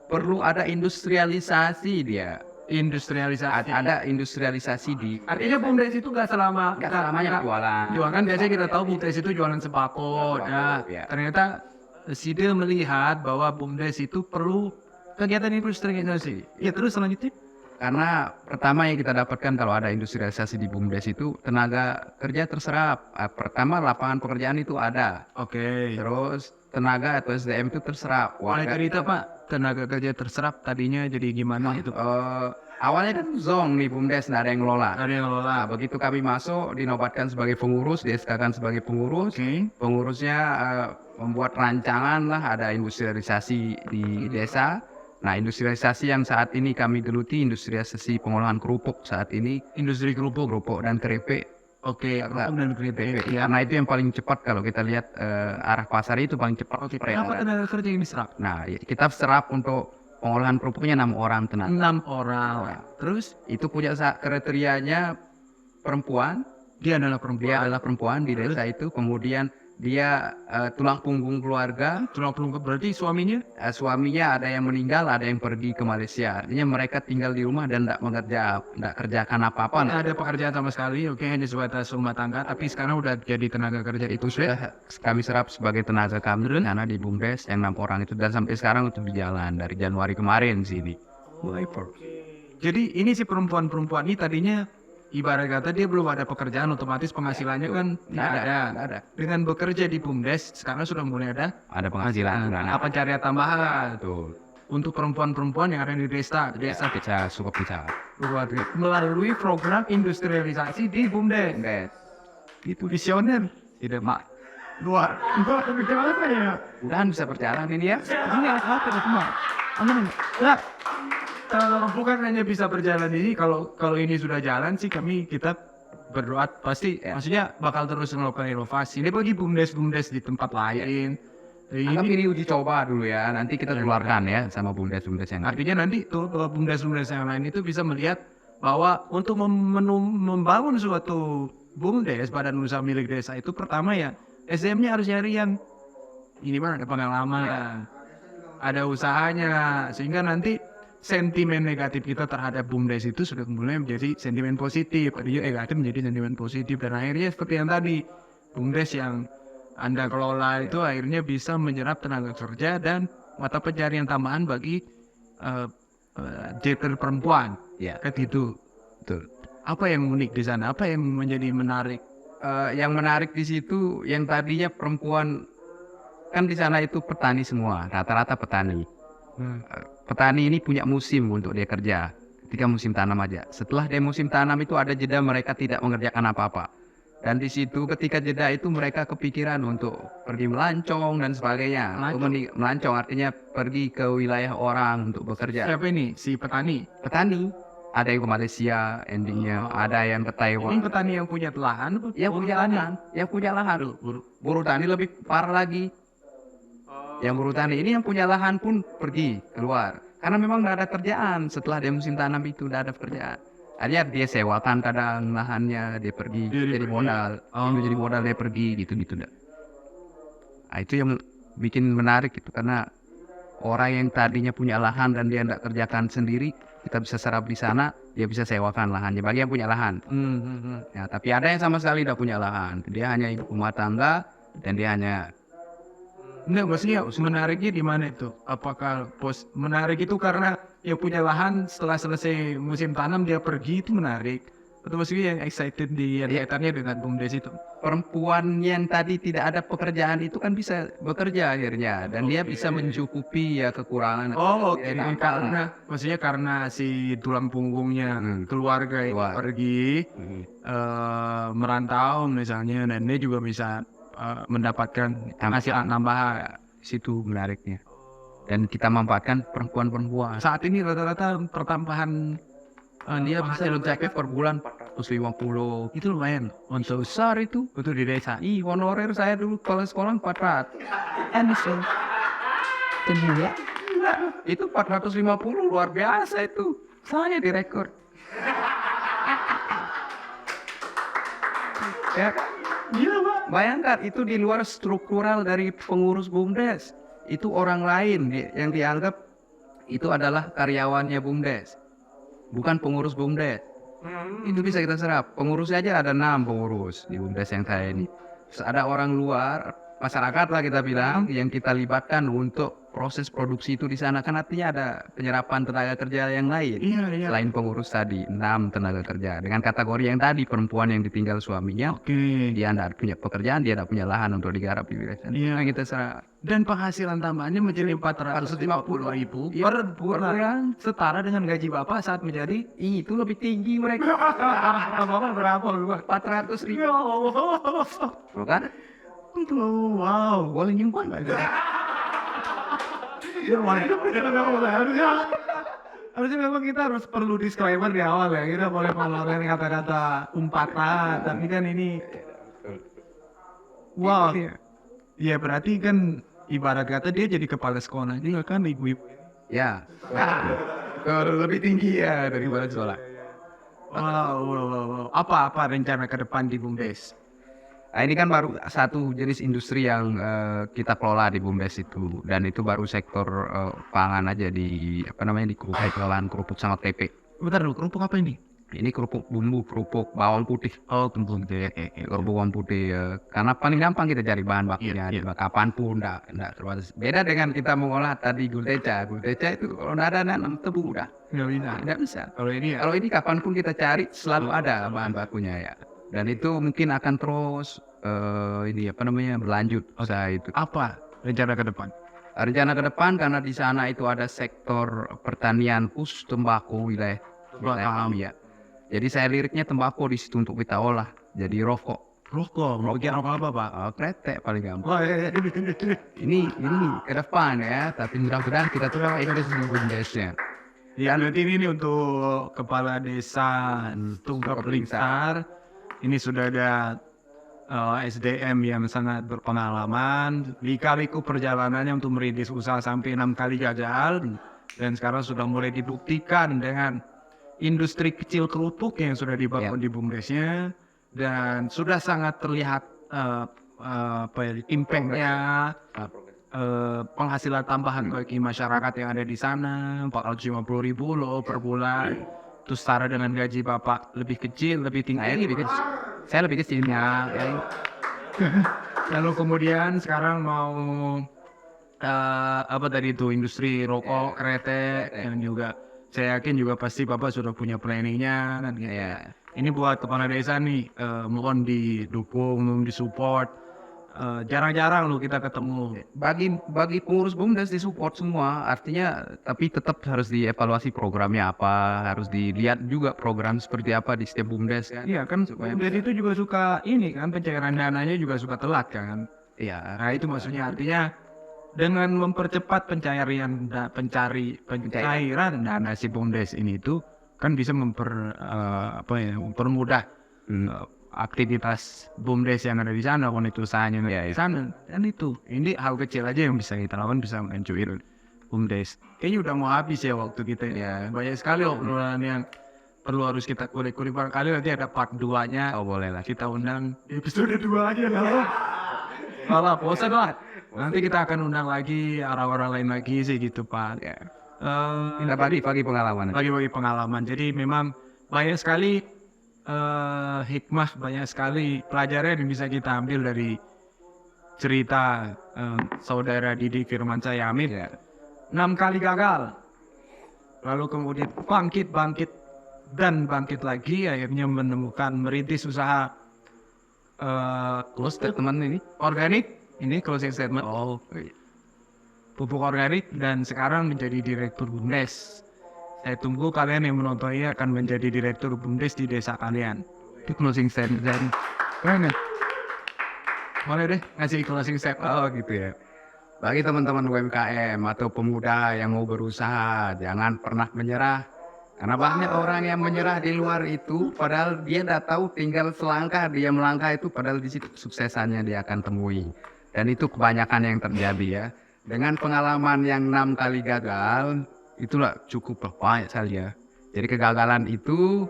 B: perlu ada industrialisasi dia.
A: Industrialisasi.
B: Ada industrialisasi di
A: Artinya BUMDes itu nggak
B: selamanya jualan.
A: Jualan biasanya kita tahu BUMDes itu jualan sembako. Nah,
B: ya.
A: ternyata Side melihat bahwa BUMDes itu perlu kegiatan industrialisasi. Ya terus selanjutnya.
B: Karena pertama yang kita dapatkan kalau ada industrialisasi di BUMDes itu tenaga kerja terserap. Pertama lapangan pekerjaan itu ada.
A: Oke.
B: Terus tenaga atau SDM itu terserap.
A: Mulai dari itu Pak, tenaga kerja terserap tadinya jadi gimana itu?
B: Awalnya kan zong nih BUMDes, nggak ada yang ngelola.
A: Ada yang ngelola.
B: Nah, begitu kami masuk, dinobatkan sebagai pengurus, di-SK-kan sebagai pengurus. Pengurusnya membuat rancangan lah, ada industrialisasi di desa. Nah, industrialisasi yang saat ini kami geluti, industrialisasi pengolahan kerupuk saat ini.
A: Industri kerupuk
B: Dan keripik.
A: Oke, kerupuk dan keripik. Ya.
B: Karena itu yang paling cepat kalau kita lihat arah pasar itu paling cepat.
A: Oke, kenapa tenaga kerja yang diserap?
B: Nah, kita serap untuk pengolahan kerupuknya 6 orang tenaga.
A: 6 orang. Terus
B: itu punya kriterianya perempuan.
A: Dia adalah
B: perempuan di desa itu. Kemudian dia tulang punggung keluarga.
A: Tulang punggung berarti suaminya?
B: Suaminya ada yang meninggal, ada yang pergi ke Malaysia. Artinya mereka tinggal di rumah dan tidak kerjakan apa-apa.
A: Tidak ada pekerjaan sama sekali. Oke, hanya sebatas rumah tangga. Tapi sekarang udah jadi tenaga kerja itu sudah
B: kami serap sebagai tenaga kami karena di BUMDes yang 6 orang itu, dan sampai sekarang itu berjalan dari Januari kemarin sini.
A: Jadi ini si perempuan ini tadinya ibarat kata dia belum ada pekerjaan, otomatis penghasilannya kan tidak ada. Dengan bekerja di BUMDes sekarang sudah mulai ada
B: penghasilan.
A: Apa cari tambahan?
B: Betul.
A: Untuk perempuan-perempuan yang ada di desa
B: bisa
A: melalui program industrialisasi di BUMDes. Itu visioner, tidak Mak. Luar biasa ya.
B: Mudahan bisa berjalan ini ya.
A: Ini apa Mak? Bukan hanya bisa berjalan ini, kalau ini sudah jalan sih kita berdoa pasti maksudnya bakal terus melakukan inovasi. Ini bagi BUMDes di tempat lain.
B: Ini uji coba dulu ya, nanti kita keluarkan ya sama BUMDes yang
A: artinya nanti tuh BUMDes yang lain itu bisa melihat bahwa untuk membangun suatu BUMDes, badan usaha milik desa itu pertama ya SDM-nya harus nyari yang ini ada pengalaman, ada usahanya, sehingga nanti sentimen negatif kita terhadap BUMDes itu sudah mulai menjadi sentimen positif. Tadinya negatif menjadi sentimen positif, dan akhirnya seperti yang tadi BUMDes yang Anda kelola itu akhirnya bisa menyerap tenaga kerja dan mata pencarian tambahan bagi gender perempuan.
B: Ya,
A: kan gitu.
B: Betul.
A: Apa yang unik di sana? Apa yang menjadi menarik?
B: Yang menarik di situ yang tadinya perempuan, kan di sana itu petani semua, rata-rata petani. Petani ini punya musim untuk dia kerja, ketika musim tanam aja. Setelah dia musim tanam itu ada jeda, mereka tidak mengerjakan apa-apa. Dan di situ ketika jeda itu mereka kepikiran untuk pergi melancong dan sebagainya. Melancong artinya pergi ke wilayah orang untuk bekerja.
A: Siapa ini? Si petani?
B: Petani. Ada yang ke Malaysia endingnya, ada yang ke Taiwan.
A: Ini petani yang punya lahan?
B: Yang punya lahan. Buruh tani lebih parah lagi. Yang buruh tani ini yang punya lahan pun pergi keluar. Karena memang tidak ada kerjaan. Setelah dia musim tanam itu tidak ada pekerjaan. Akhirnya dia sewakan kadang lahannya, dia pergi jadi modal. Jadi modal dia pergi gitu. Nah, itu yang bikin menarik gitu, karena orang yang tadinya punya lahan dan dia tidak kerjakan sendiri, kita bisa serap di sana, dia bisa sewakan lahannya bagi yang punya lahan. Ya, tapi ada yang sama sekali tidak punya lahan, dia hanya ibu rumah tangga dan dia hanya.
A: Enggak, maksudnya menariknya di mana itu? Apakah menarik itu karena yang punya lahan setelah selesai musim tanam dia pergi, itu menarik? Atau maksudnya yang excited di kaitannya dengan BUMDes itu?
B: Perempuan yang tadi tidak ada pekerjaan itu kan bisa bekerja akhirnya, dan dia bisa mencukupi ya kekurangan.
A: Maksudnya karena si tulang punggungnya keluarga itu pergi merantau misalnya, dan dia juga bisa mendapatkan hasil tambahan.
B: Situ menariknya. Dan kita manfaatkan perempuan-perempuan.
A: Saat ini rata-rata pertambahan
B: dia bisa mencapai per bulan 450.
A: Itu lumayan untuk
B: besar itu.
A: untuk di desa.
B: Honorer saya dulu kalau sekolah 400. Itu 450 luar biasa itu. Saya direkor. Ya,
A: Gila Pak.
B: bayangkan itu di luar struktural dari pengurus BUMDes. Itu orang lain yang dianggap itu adalah karyawannya BUMDes, bukan pengurus BUMDes. Itu bisa kita serap. Pengurusnya aja ada 6 pengurus di BUMDes yang saya ini. Terus ada orang luar, masyarakat lah kita bilang, yang kita libatkan untuk proses produksi itu di sana. Kan artinya ada penyerapan tenaga kerja yang lain.
A: Iya.
B: Selain pengurus tadi, 6 tenaga kerja. Dengan kategori yang tadi, perempuan yang ditinggal suaminya,
A: Oke.
B: dia tidak punya pekerjaan, dia tidak punya lahan untuk digarap di wilayah sana.
A: Iya.
B: Nah, kita serap.
A: Dan penghasilan tambahannya menjadi 450.000 per bulan, setara dengan gaji Bapak saat menjadi
B: Itu lebih tinggi mereka.
A: Bapak berapa?
B: 400.000.
A: Ya Allah.
B: Bukan?
A: Wow.
B: Boleh nyumbang nggak?
A: Harusnya memang kita harus perlu disclaimer di awal ya. Kita boleh mengeluarkan kata-kata umpatan, tapi kan ini wow. Ya berarti kan ibarat kata dia jadi kepala sekolah juga kan ibu-ibu.
B: Ya. Lebih tinggi ya daripada sekolah.
A: Wow. Apa rencana ke depan di BUMDes?
B: Nah, ini kan baru satu jenis industri yang kita kelola di BUMDes itu, dan itu baru sektor pangan aja di di kerupuk, olahan kerupuk sama tempe.
A: Bentar dulu, kerupuk apa ini?
B: Ini kerupuk bumbu, kerupuk bawang putih.
A: Oh, kerupuk
B: Kerupuk bawang putih. Karena paling gampang kita cari bahan bakunya,
A: Iya.
B: kapanpun, enggak terbatas. Beda dengan kita mengolah tadi gulteca. Gulteca itu kalau nggak ada nanam tebu udah
A: Nggak bisa.
B: nggak bisa.
A: Kalau ini ya.
B: Kalau ini kapanpun kita cari selalu ada bahan bakunya ya. Dan itu mungkin akan terus berlanjut usaha itu.
A: Apa rencana ke depan?
B: Rencana ke depan karena di sana itu ada sektor pertanian khusus tembakau wilayah kami ya. Jadi saya liriknya tembakau di situ untuk kita olah jadi rokok.
A: Rokok, mau bikin apa Pak?
B: Kretek paling gampang.
A: Oh, iya.
B: Ini ke depan ya, tapi mudah-mudahan kita tuh Indonesia BUMDesnya.
A: Ya, nanti ini untuk kepala desa Tunggak Blingsar. Ini sudah ada SDM yang sangat berpengalaman. Lika-liku perjalanannya untuk merintis usaha sampai 6 kali gagal. Dan sekarang sudah mulai dibuktikan dengan industri kecil kerupuk yang sudah dibangun di BUMDesnya. Dan sudah sangat terlihat impact-nya. Penghasilan tambahan bagi masyarakat yang ada di sana 450.000 loh per bulan. Terus setara dengan gaji Bapak lebih kecil, lebih tinggi.
B: Saya lebih kecil ya.
A: Lalu kemudian sekarang mau industri rokok, kretek, dan juga saya yakin juga pasti Bapak sudah punya planningnya dan
B: Ya.
A: ini buat kepala desa nih, mohon didukung, mohon disupport. Jarang-jarang loh kita ketemu.
B: Bagi pengurus BUMDes disupport semua, artinya tapi tetap harus dievaluasi programnya apa, harus dilihat juga program seperti apa di setiap BUMDes kan.
A: Iya kan, BUMDes itu juga suka ini kan, pencairan dananya juga suka telat kan.
B: Iya.
A: Nah itu maksudnya artinya dengan mempercepat pencairan dana si BUMDes ini itu kan bisa mempermudah aktivitas BUMDes yang ada di sana, kalau itu usahanya di sana. Dan ini hal kecil aja yang bisa kita lakukan, bisa menghancurin BUMDes. Kayaknya udah mau habis ya waktu kita ya. Banyak sekali obrolan yang perlu harus kita kulik-kulik. Barangkali nanti ada part 2-nya.
B: Oh boleh lah.
A: Kita undang episode 2 aja lah. Malah bosan lah. Nanti kita akan undang lagi orang-orang lain lagi sih gitu Pak. Ya.
B: Kita bagi pengalaman.
A: Bagi pengalaman. Jadi memang banyak sekali hikmah, banyak sekali pelajaran yang bisa kita ambil dari cerita saudara Didik Firmansyah Hamid. 6 kali gagal, lalu kemudian bangkit lagi, akhirnya menemukan merintis usaha
B: Close statement ini.
A: organik. Ini closing statement. Pupuk organik, dan sekarang menjadi direktur BUMDes. Saya tunggu kalian yang menonton ini akan menjadi direktur BUMDes di desa kalian. Itu closing statement. Keren ya? Boleh deh ngasih closing statement.
B: Oh gitu ya. Bagi teman-teman UMKM atau pemuda yang mau berusaha, jangan pernah menyerah. Karena banyak orang yang menyerah di luar itu, padahal dia tidak tahu, tinggal selangkah dia melangkah itu, padahal di situ kesuksesannya dia akan temui. Dan itu kebanyakan yang terjadi ya. Dengan pengalaman yang 6 kali gagal, itulah cukup banyak saja. Jadi kegagalan itu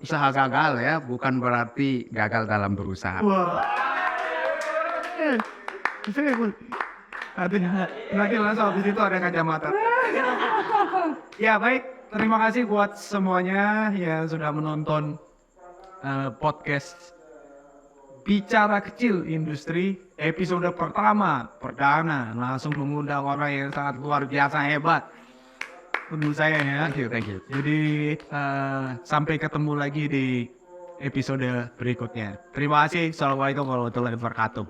B: usaha gagal ya, bukan berarti gagal dalam berusaha.
A: Wah. Nanti langsung habis itu ada kacamata. Ya baik, terima kasih buat semuanya yang sudah menonton podcast Bicara Kecil Industri episode pertama perdana, langsung mengundang orang yang sangat luar biasa hebat menurut saya ya.
B: Thank you.
A: Jadi sampai ketemu lagi di episode berikutnya. Terima kasih. Assalamualaikum warahmatullahi wabarakatuh.